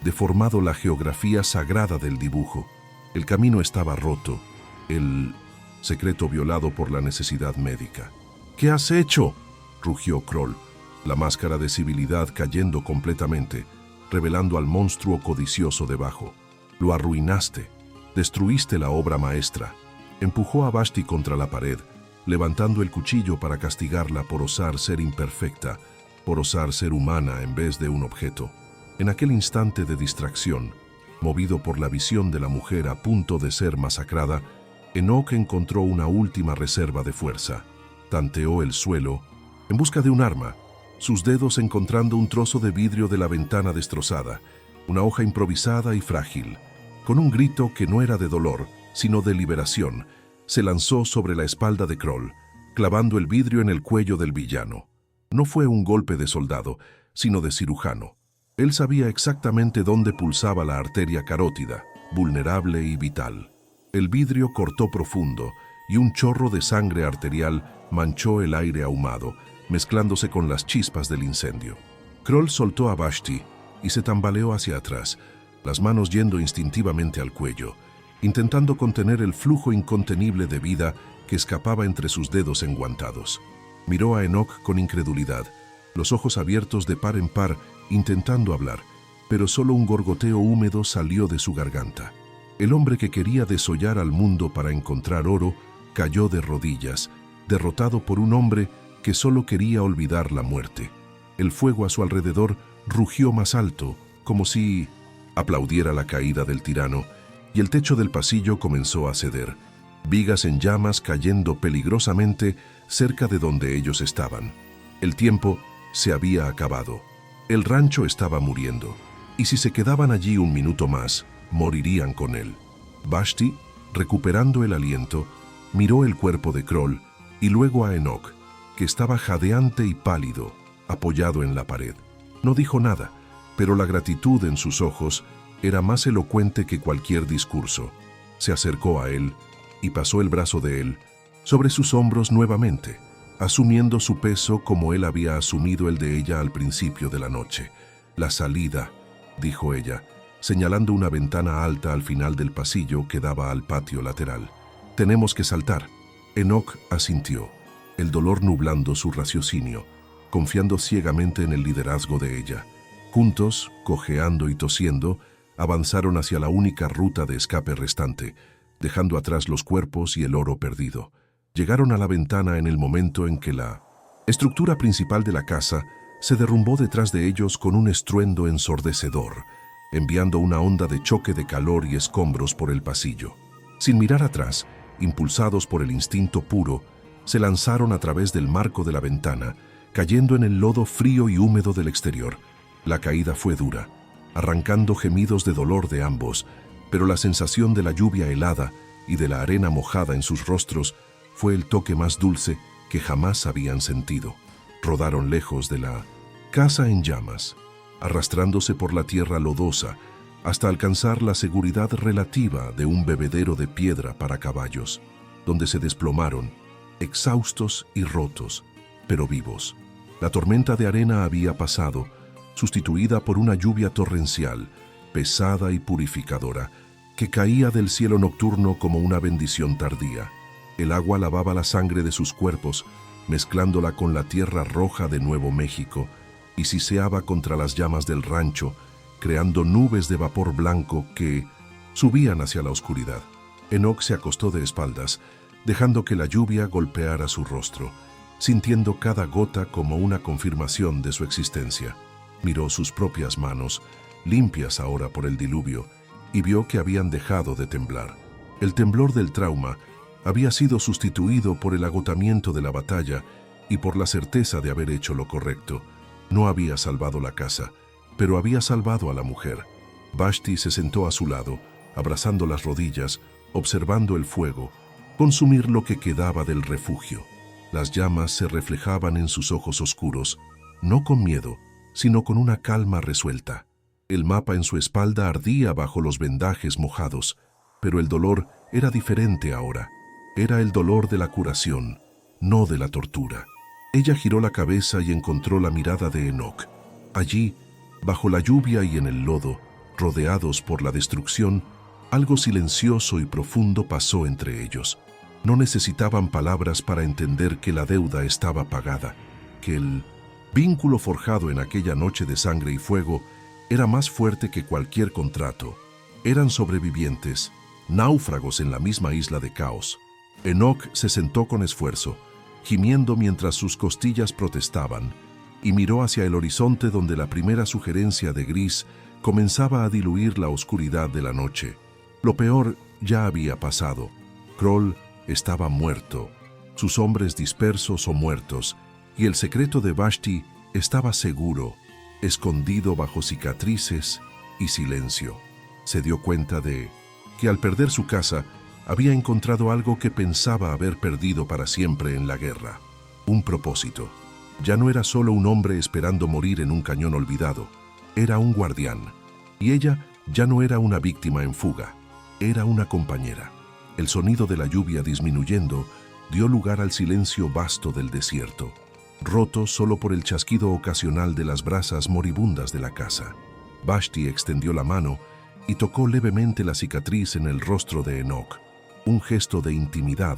deformado la geografía sagrada del dibujo. El camino estaba roto, el secreto violado por la necesidad médica. «¿Qué has hecho?», rugió Krol, la máscara de civilidad cayendo completamente, revelando al monstruo codicioso debajo. «Lo arruinaste, destruiste la obra maestra». Empujó a Vashti contra la pared, levantando el cuchillo para castigarla por osar ser imperfecta, por osar ser humana en vez de un objeto. En aquel instante de distracción, movido por la visión de la mujer a punto de ser masacrada, Enoch encontró una última reserva de fuerza. Tanteó el suelo en busca de un arma, sus dedos encontrando un trozo de vidrio de la ventana destrozada, una hoja improvisada y frágil. Con un grito que no era de dolor, sino de liberación, se lanzó sobre la espalda de Krol, clavando el vidrio en el cuello del villano. No fue un golpe de soldado, sino de cirujano. Él sabía exactamente dónde pulsaba la arteria carótida, vulnerable y vital. El vidrio cortó profundo, y un chorro de sangre arterial manchó el aire ahumado, mezclándose con las chispas del incendio. Krol soltó a Vashti y se tambaleó hacia atrás, las manos yendo instintivamente al cuello, intentando contener el flujo incontenible de vida que escapaba entre sus dedos enguantados. Miró a Enoch con incredulidad, los ojos abiertos de par en par, intentando hablar, pero solo un gorgoteo húmedo salió de su garganta. El hombre que quería desollar al mundo para encontrar oro cayó de rodillas, derrotado por un hombre que solo quería olvidar la muerte. El fuego a su alrededor rugió más alto, como si aplaudiera la caída del tirano, y el techo del pasillo comenzó a ceder, vigas en llamas cayendo peligrosamente cerca de donde ellos estaban. El tiempo se había acabado. El rancho estaba muriendo, y si se quedaban allí un minuto más, morirían con él. Vashti, recuperando el aliento, miró el cuerpo de Krol y luego a Enoch, que estaba jadeante y pálido, apoyado en la pared. No dijo nada, pero la gratitud en sus ojos era más elocuente que cualquier discurso. Se acercó a él y pasó el brazo de él sobre sus hombros nuevamente, asumiendo su peso como él había asumido el de ella al principio de la noche. «La salida», dijo ella, señalando una ventana alta al final del pasillo que daba al patio lateral. «Tenemos que saltar». Enoch asintió, el dolor nublando su raciocinio. confiando ciegamente en el liderazgo de ella. Juntos, cojeando y tosiendo, avanzaron hacia la única ruta de escape restante, dejando atrás los cuerpos y el oro perdido. Llegaron a la ventana en el momento en que la estructura principal de la casa se derrumbó detrás de ellos con un estruendo ensordecedor, enviando una onda de choque de calor y escombros por el pasillo. Sin mirar atrás, impulsados por el instinto puro, se lanzaron a través del marco de la ventana, cayendo en el lodo frío y húmedo del exterior. La caída fue dura, arrancando gemidos de dolor de ambos, pero la sensación de la lluvia helada y de la arena mojada en sus rostros fue el toque más dulce que jamás habían sentido. Rodaron lejos de la casa en llamas, arrastrándose por la tierra lodosa hasta alcanzar la seguridad relativa de un bebedero de piedra para caballos, donde se desplomaron, exhaustos y rotos, pero vivos. La tormenta de arena había pasado, sustituida por una lluvia torrencial, pesada y purificadora, que caía del cielo nocturno como una bendición tardía. El agua lavaba la sangre de sus cuerpos, mezclándola con la tierra roja de Nuevo México, y siseaba contra las llamas del rancho, creando nubes de vapor blanco que subían hacia la oscuridad. Enoc se acostó de espaldas, dejando que la lluvia golpeara su rostro, sintiendo cada gota como una confirmación de su existencia. Miró sus propias manos, limpias ahora por el diluvio, y vio que habían dejado de temblar. El temblor del trauma había sido sustituido por el agotamiento de la batalla y por la certeza de haber hecho lo correcto. No había salvado la casa, pero había salvado a la mujer. Vashti se sentó a su lado, abrazando las rodillas, observando el fuego, consumir lo que quedaba del refugio. Las llamas se reflejaban en sus ojos oscuros, no con miedo, sino con una calma resuelta. El mapa en su espalda ardía bajo los vendajes mojados, pero el dolor era diferente ahora. Era el dolor de la curación, no de la tortura. Ella giró la cabeza y encontró la mirada de Enoc. Allí, bajo la lluvia y en el lodo, rodeados por la destrucción, algo silencioso y profundo pasó entre ellos. No necesitaban palabras para entender que la deuda estaba pagada, que el vínculo forjado en aquella noche de sangre y fuego era más fuerte que cualquier contrato. Eran sobrevivientes, náufragos en la misma isla de caos. Enoc se sentó con esfuerzo, gimiendo mientras sus costillas protestaban, y miró hacia el horizonte donde la primera sugerencia de gris comenzaba a diluir la oscuridad de la noche. Lo peor ya había pasado. Kroll estaba muerto, sus hombres dispersos o muertos, y el secreto de Vashti estaba seguro, escondido bajo cicatrices y silencio. Se dio cuenta de que al perder su casa, había encontrado algo que pensaba haber perdido para siempre en la guerra: un propósito. Ya no era solo un hombre esperando morir en un cañón olvidado, era un guardián. Y ella ya no era una víctima en fuga, era una compañera. El sonido de la lluvia disminuyendo dio lugar al silencio vasto del desierto, roto solo por el chasquido ocasional de las brasas moribundas de la casa. Vashti extendió la mano y tocó levemente la cicatriz en el rostro de Enoc, un gesto de intimidad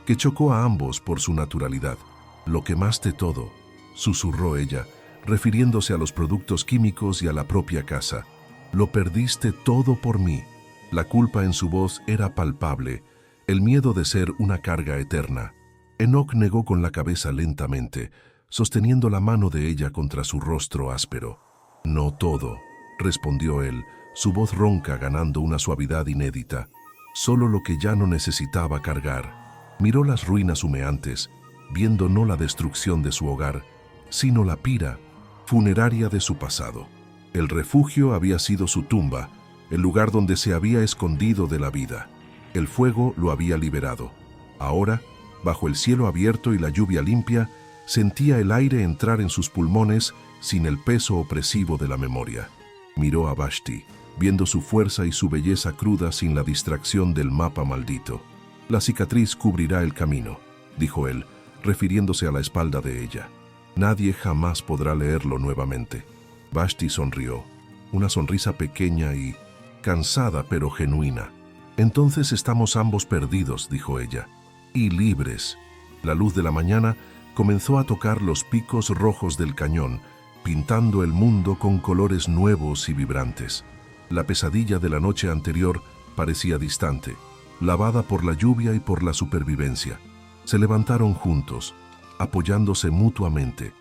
que chocó a ambos por su naturalidad. «Lo quemaste todo», susurró ella, refiriéndose a los productos químicos y a la propia casa. «Lo perdiste todo por mí». La culpa en su voz era palpable, el miedo de ser una carga eterna. Enoc negó con la cabeza lentamente, sosteniendo la mano de ella contra su rostro áspero. «No todo», respondió él, su voz ronca ganando una suavidad inédita. «Solo lo que ya no necesitaba cargar». Miró las ruinas humeantes, viendo no la destrucción de su hogar, sino la pira funeraria de su pasado. El refugio había sido su tumba, el lugar donde se había escondido de la vida. El fuego lo había liberado. Ahora, bajo el cielo abierto y la lluvia limpia, sentía el aire entrar en sus pulmones sin el peso opresivo de la memoria. Miró a Vashti, viendo su fuerza y su belleza cruda sin la distracción del mapa maldito. «La cicatriz cubrirá el camino», dijo él, refiriéndose a la espalda de ella. «Nadie jamás podrá leerlo nuevamente». Vashti sonrió, una sonrisa pequeña y cansada pero genuina. «Entonces estamos ambos perdidos», dijo ella, «y libres». La luz de la mañana comenzó a tocar los picos rojos del cañón, pintando el mundo con colores nuevos y vibrantes. La pesadilla de la noche anterior parecía distante, lavada por la lluvia y por la supervivencia. Se levantaron juntos, apoyándose mutuamente,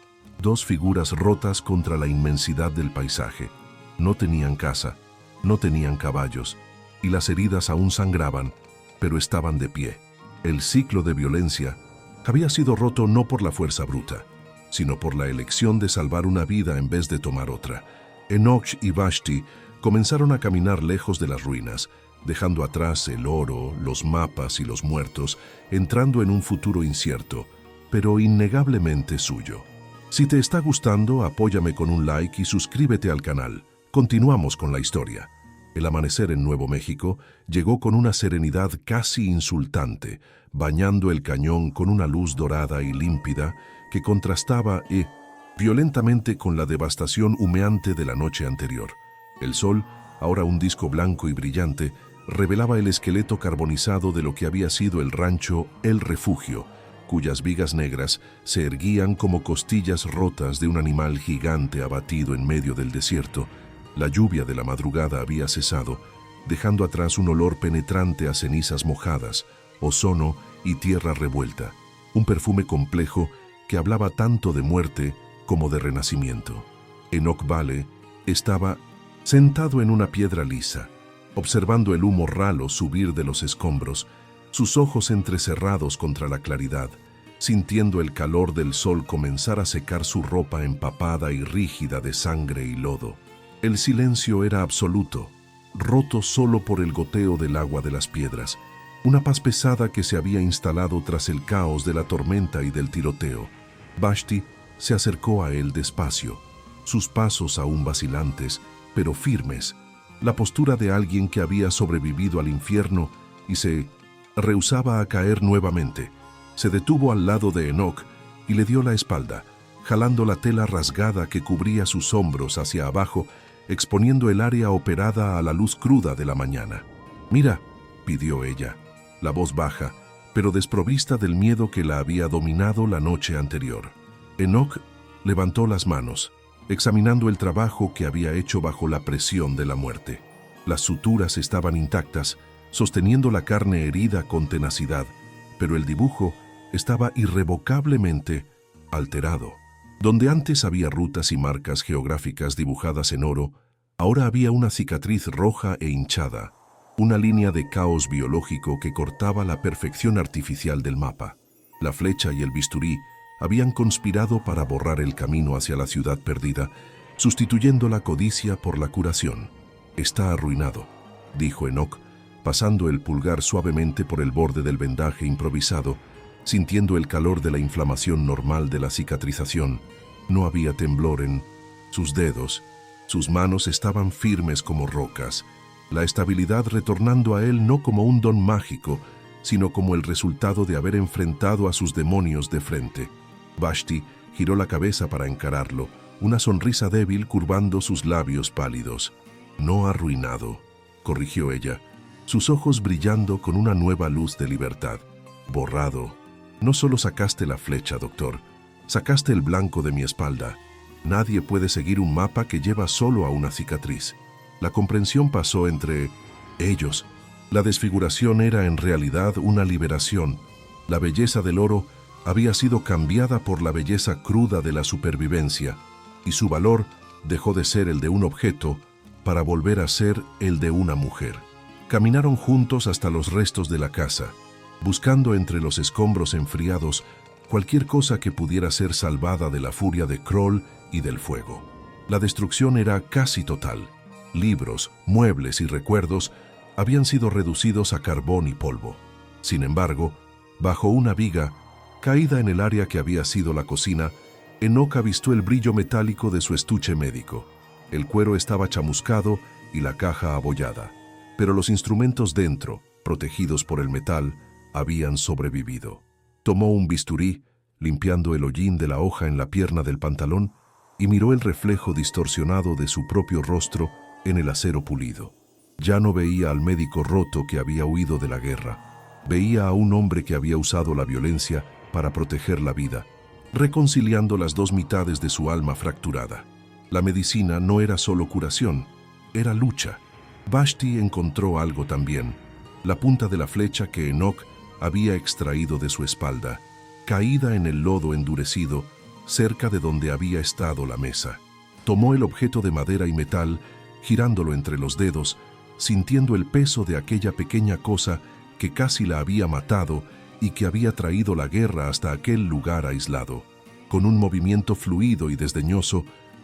dos figuras rotas contra la inmensidad del paisaje. No tenían casa, no tenían caballos, y las heridas aún sangraban, pero estaban de pie. El ciclo de violencia había sido roto no por la fuerza bruta, sino por la elección de salvar una vida en vez de tomar otra. Enoch y Vashti comenzaron a caminar lejos de las ruinas, dejando atrás el oro, los mapas y los muertos, entrando en un futuro incierto, pero innegablemente suyo. Si te está gustando, apóyame con un like y suscríbete al canal. Continuamos con la historia. El amanecer en Nuevo México llegó con una serenidad casi insultante, bañando el cañón con una luz dorada y límpida que contrastaba violentamente con la devastación humeante de la noche anterior. El sol, ahora un disco blanco y brillante, revelaba el esqueleto carbonizado de lo que había sido el rancho El Refugio, cuyas vigas negras se erguían como costillas rotas de un animal gigante abatido en medio del desierto. La lluvia de la madrugada había cesado, dejando atrás un olor penetrante a cenizas mojadas, ozono y tierra revuelta, un perfume complejo que hablaba tanto de muerte como de renacimiento. Enoch Vale estaba sentado en una piedra lisa, observando el humo ralo subir de los escombros, sus ojos entrecerrados contra la claridad, sintiendo el calor del sol comenzar a secar su ropa empapada y rígida de sangre y lodo. El silencio era absoluto, roto solo por el goteo del agua de las piedras, una paz pesada que se había instalado tras el caos de la tormenta y del tiroteo. Vashti se acercó a él despacio, sus pasos aún vacilantes, pero firmes, la postura de alguien que había sobrevivido al infierno y se rehusaba a caer nuevamente. Se detuvo al lado de Enoch y le dio la espalda, jalando la tela rasgada que cubría sus hombros hacia abajo, exponiendo el área operada a la luz cruda de la mañana. «Mira», pidió ella, la voz baja, pero desprovista del miedo que la había dominado la noche anterior. Enoch levantó las manos, examinando el trabajo que había hecho bajo la presión de la muerte. Las suturas estaban intactas, sosteniendo la carne herida con tenacidad, pero el dibujo estaba irrevocablemente alterado. Donde antes había rutas y marcas geográficas dibujadas en oro, ahora había una cicatriz roja e hinchada, una línea de caos biológico que cortaba la perfección artificial del mapa. La flecha y el bisturí habían conspirado para borrar el camino hacia la ciudad perdida, sustituyendo la codicia por la curación. «Está arruinado», dijo Enoch, pasando el pulgar suavemente por el borde del vendaje improvisado, sintiendo el calor de la inflamación normal de la cicatrización. No había temblor en sus dedos, sus manos estaban firmes como rocas, la estabilidad retornando a él no como un don mágico, sino como el resultado de haber enfrentado a sus demonios de frente. Vashti giró la cabeza para encararlo, una sonrisa débil curvando sus labios pálidos. «No arruinado», corrigió ella, sus ojos brillando con una nueva luz de libertad. «Borrado. No solo sacaste la flecha, doctor, sacaste el blanco de mi espalda. Nadie puede seguir un mapa que lleva solo a una cicatriz». La comprensión pasó entre ellos. La desfiguración era en realidad una liberación. La belleza del oro había sido cambiada por la belleza cruda de la supervivencia, y su valor dejó de ser el de un objeto para volver a ser el de una mujer. Caminaron juntos hasta los restos de la casa, buscando entre los escombros enfriados cualquier cosa que pudiera ser salvada de la furia de Kroll y del fuego. La destrucción era casi total. Libros, muebles y recuerdos habían sido reducidos a carbón y polvo. Sin embargo, bajo una viga, caída en el área que había sido la cocina, Enoch avistó el brillo metálico de su estuche médico. El cuero estaba chamuscado y la caja abollada, pero los instrumentos dentro, protegidos por el metal, habían sobrevivido. Tomó un bisturí, limpiando el hollín de la hoja en la pierna del pantalón, y miró el reflejo distorsionado de su propio rostro en el acero pulido. Ya no veía al médico roto que había huido de la guerra. Veía a un hombre que había usado la violencia para proteger la vida, reconciliando las dos mitades de su alma fracturada. La medicina no era solo curación, era lucha. Vashti encontró algo también, la punta de la flecha que Enoc había extraído de su espalda, caída en el lodo endurecido, cerca de donde había estado la mesa. Tomó el objeto de madera y metal, girándolo entre los dedos, sintiendo el peso de aquella pequeña cosa que casi la había matado y que había traído la guerra hasta aquel lugar aislado. Con un movimiento fluido y desdeñoso,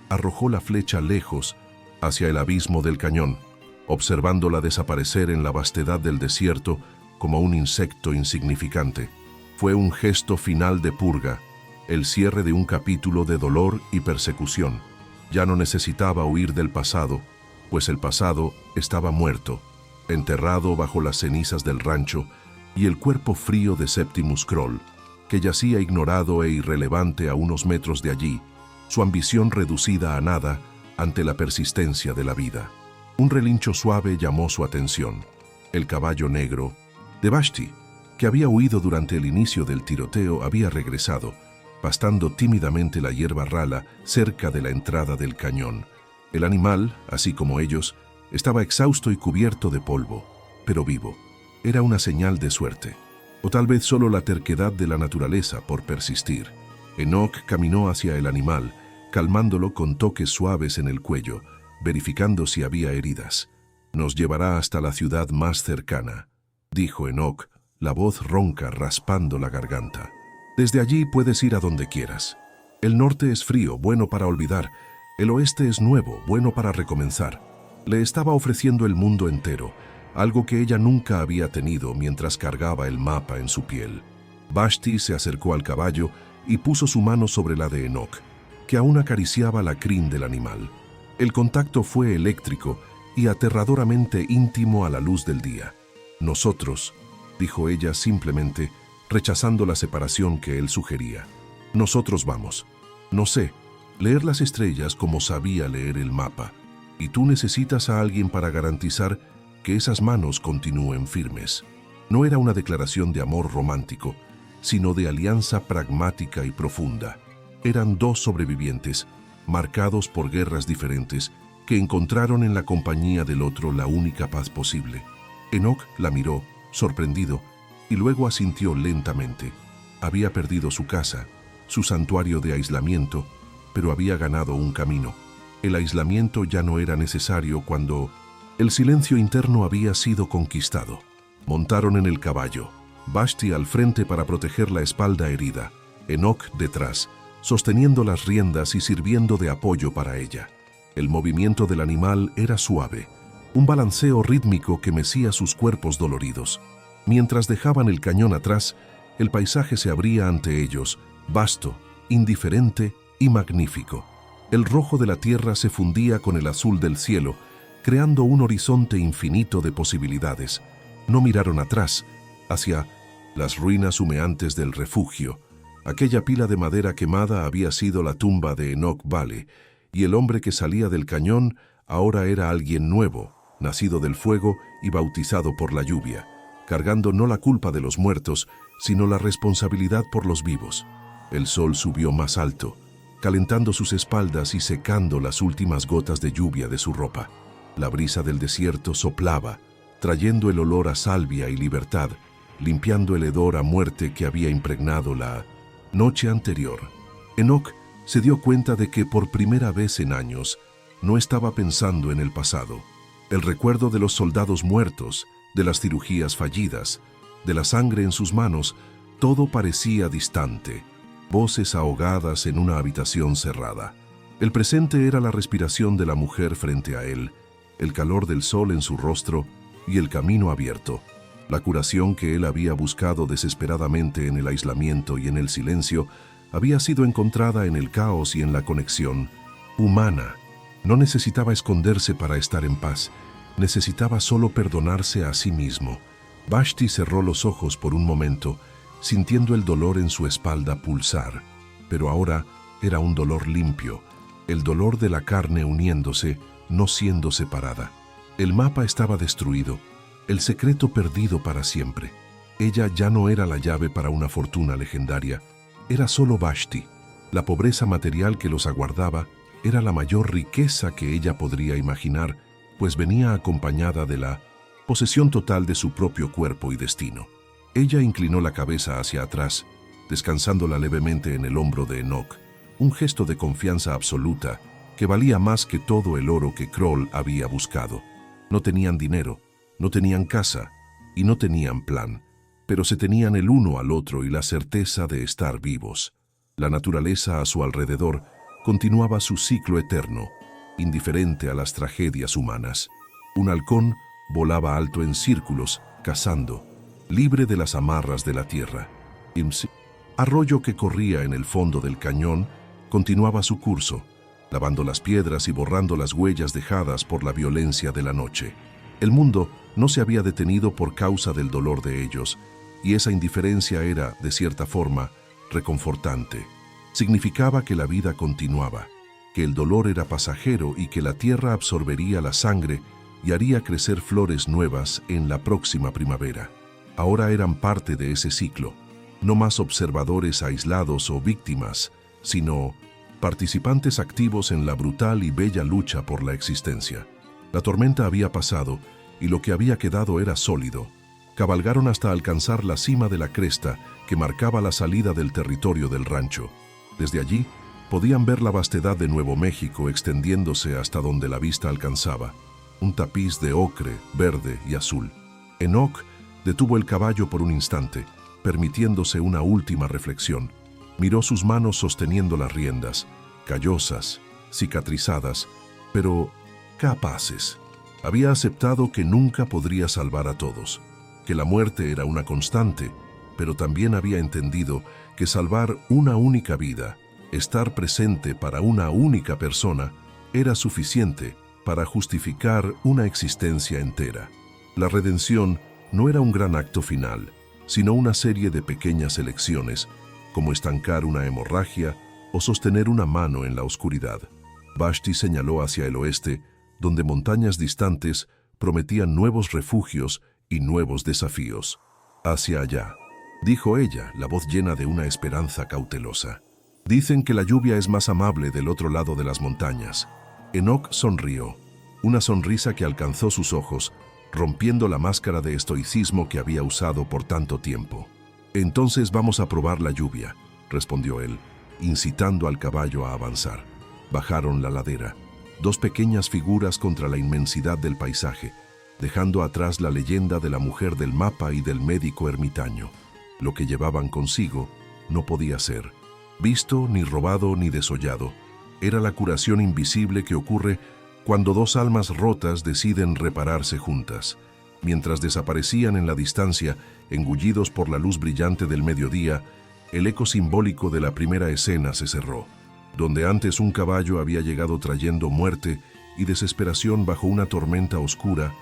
arrojó la flecha lejos, hacia el abismo del cañón, observándola desaparecer en la vastedad del desierto como un insecto insignificante. Fue un gesto final de purga, el cierre de un capítulo de dolor y persecución. Ya no necesitaba huir del pasado, pues el pasado estaba muerto, enterrado bajo las cenizas del rancho y el cuerpo frío de Septimus Kroll, que yacía ignorado e irrelevante a unos metros de allí, su ambición reducida a nada ante la persistencia de la vida. Un relincho suave llamó su atención. El caballo negro de Vashti, que había huido durante el inicio del tiroteo, había regresado, pastando tímidamente la hierba rala cerca de la entrada del cañón. El animal, así como ellos, estaba exhausto y cubierto de polvo, pero vivo. Era una señal de suerte, o tal vez solo la terquedad de la naturaleza por persistir. Enoc caminó hacia el animal, calmándolo con toques suaves en el cuello, verificando si había heridas. «Nos llevará hasta la ciudad más cercana», dijo Enoc, la voz ronca raspando la garganta. «Desde allí puedes ir a donde quieras. El norte es frío, bueno para olvidar. El oeste es nuevo, bueno para recomenzar». Le estaba ofreciendo el mundo entero, algo que ella nunca había tenido mientras cargaba el mapa en su piel. Vashti se acercó al caballo y puso su mano sobre la de Enoc, que aún acariciaba la crin del animal. El contacto fue eléctrico y aterradoramente íntimo a la luz del día. «Nosotros», dijo ella simplemente, rechazando la separación que él sugería. «Nosotros vamos. No sé, leer las estrellas como sabía leer el mapa. Y tú necesitas a alguien para garantizar que esas manos continúen firmes». No era una declaración de amor romántico, sino de alianza pragmática y profunda. Eran dos sobrevivientes, marcados por guerras diferentes, que encontraron en la compañía del otro la única paz posible. Enoc la miró, sorprendido, y luego asintió lentamente. Había perdido su casa, su santuario de aislamiento, pero había ganado un camino. El aislamiento ya no era necesario cuando el silencio interno había sido conquistado. Montaron en el caballo, Vashti al frente para proteger la espalda herida, Enoc detrás, sosteniendo las riendas y sirviendo de apoyo para ella. El movimiento del animal era suave, un balanceo rítmico que mecía sus cuerpos doloridos. Mientras dejaban el cañón atrás, el paisaje se abría ante ellos, vasto, indiferente y magnífico. El rojo de la tierra se fundía con el azul del cielo, creando un horizonte infinito de posibilidades. No miraron atrás, hacia las ruinas humeantes del refugio. Aquella pila de madera quemada había sido la tumba de Enoc Vale, y el hombre que salía del cañón ahora era alguien nuevo, nacido del fuego y bautizado por la lluvia, cargando no la culpa de los muertos, sino la responsabilidad por los vivos. El sol subió más alto, calentando sus espaldas y secando las últimas gotas de lluvia de su ropa. La brisa del desierto soplaba, trayendo el olor a salvia y libertad, limpiando el hedor a muerte que había impregnado la noche anterior. Enoc se dio cuenta de que por primera vez en años no estaba pensando en el pasado. El recuerdo de los soldados muertos, de las cirugías fallidas, de la sangre en sus manos, todo parecía distante. Voces ahogadas en una habitación cerrada. El presente era la respiración de la mujer frente a él, el calor del sol en su rostro y el camino abierto. La curación que él había buscado desesperadamente en el aislamiento y en el silencio había sido encontrada en el caos y en la conexión humana. No necesitaba esconderse para estar en paz, necesitaba solo perdonarse a sí mismo. Vashti cerró los ojos por un momento, sintiendo el dolor en su espalda pulsar, pero ahora era un dolor limpio, el dolor de la carne uniéndose, no siendo separada. El mapa estaba destruido, el secreto perdido para siempre. Ella ya no era la llave para una fortuna legendaria, era solo Vashti, La pobreza material que los aguardaba era la mayor riqueza que ella podría imaginar, pues venía acompañada de la posesión total de su propio cuerpo y destino. Ella inclinó la cabeza hacia atrás, descansándola levemente en el hombro de Enoch, un gesto de confianza absoluta que valía más que todo el oro que Kroll había buscado. No tenían dinero, no tenían casa y no tenían plan, pero se tenían el uno al otro y la certeza de estar vivos. La naturaleza a su alrededor continuaba su ciclo eterno, indiferente a las tragedias humanas. Un halcón volaba alto en círculos, cazando, libre de las amarras de la tierra. Arroyo que corría en el fondo del cañón continuaba su curso, lavando las piedras y borrando las huellas dejadas por la violencia de la noche. El mundo no se había detenido por causa del dolor de ellos, y esa indiferencia era, de cierta forma, reconfortante. Significaba que la vida continuaba, que el dolor era pasajero y que la tierra absorbería la sangre y haría crecer flores nuevas en la próxima primavera. Ahora eran parte de ese ciclo, no más observadores aislados o víctimas, sino participantes activos en la brutal y bella lucha por la existencia. La tormenta había pasado y lo que había quedado era sólido. Cabalgaron hasta alcanzar la cima de la cresta que marcaba la salida del territorio del rancho. Desde allí podían ver la vastedad de Nuevo México extendiéndose hasta donde la vista alcanzaba, un tapiz de ocre, verde y azul. Enoch detuvo el caballo por un instante, permitiéndose una última reflexión. Miró sus manos sosteniendo las riendas, callosas, cicatrizadas, pero capaces. Había aceptado que nunca podría salvar a todos, que la muerte era una constante, pero también había entendido que salvar una única vida, estar presente para una única persona, era suficiente para justificar una existencia entera. La redención no era un gran acto final, sino una serie de pequeñas elecciones, como estancar una hemorragia o sostener una mano en la oscuridad. Vashti señaló hacia el oeste, donde montañas distantes prometían nuevos refugios y nuevos desafíos. «Hacia allá», dijo ella, la voz llena de una esperanza cautelosa. «Dicen que la lluvia es más amable del otro lado de las montañas». Enoch sonrió, una sonrisa que alcanzó sus ojos, rompiendo la máscara de estoicismo que había usado por tanto tiempo. «Entonces vamos a probar la lluvia», respondió él, incitando al caballo a avanzar. Bajaron la ladera, dos pequeñas figuras contra la inmensidad del paisaje, dejando atrás la leyenda de la mujer del mapa y del médico ermitaño. Lo que llevaban consigo no podía ser visto, ni robado, ni desollado. Era la curación invisible que ocurre cuando dos almas rotas deciden repararse juntas. Mientras desaparecían en la distancia, engullidos por la luz brillante del mediodía, el eco simbólico de la primera escena se cerró. Donde antes un caballo había llegado trayendo muerte y desesperación bajo una tormenta oscura,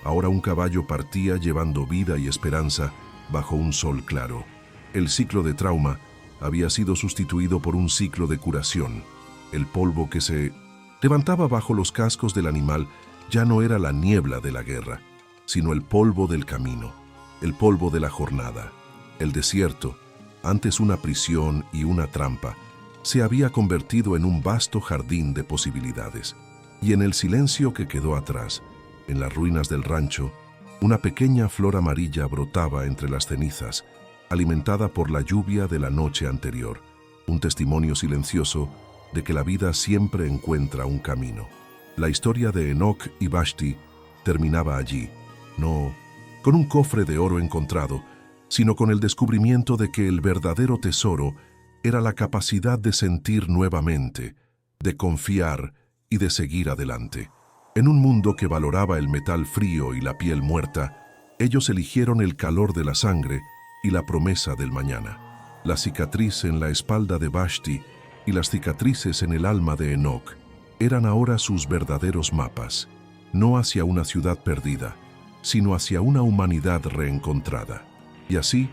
ahora un caballo partía llevando vida y esperanza bajo un sol claro. El ciclo de trauma había sido sustituido por un ciclo de curación. El polvo que se levantaba bajo los cascos del animal ya no era la niebla de la guerra, sino el polvo del camino, el polvo de la jornada. El desierto, antes una prisión y una trampa, se había convertido en un vasto jardín de posibilidades. Y en el silencio que quedó atrás, en las ruinas del rancho, una pequeña flor amarilla brotaba entre las cenizas, alimentada por la lluvia de la noche anterior, un testimonio silencioso de que la vida siempre encuentra un camino. La historia de Enoch y Vashti terminaba allí, no con un cofre de oro encontrado, sino con el descubrimiento de que el verdadero tesoro era la capacidad de sentir nuevamente, de confiar y de seguir adelante. En un mundo que valoraba el metal frío y la piel muerta, ellos eligieron el calor de la sangre y la promesa del mañana. La cicatriz en la espalda de Vashti y las cicatrices en el alma de Enoch eran ahora sus verdaderos mapas, no hacia una ciudad perdida, sino hacia una humanidad reencontrada. Y así,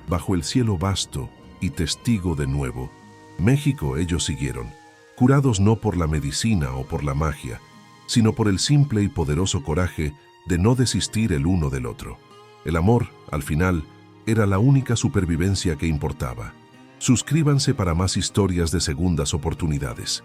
bajo el cielo vasto y testigo de nuevo, México ellos siguieron, curados no por la medicina o por la magia, sino por el simple y poderoso coraje de no desistir el uno del otro. El amor, al final, era la única supervivencia que importaba. Suscríbanse para más historias de segundas oportunidades.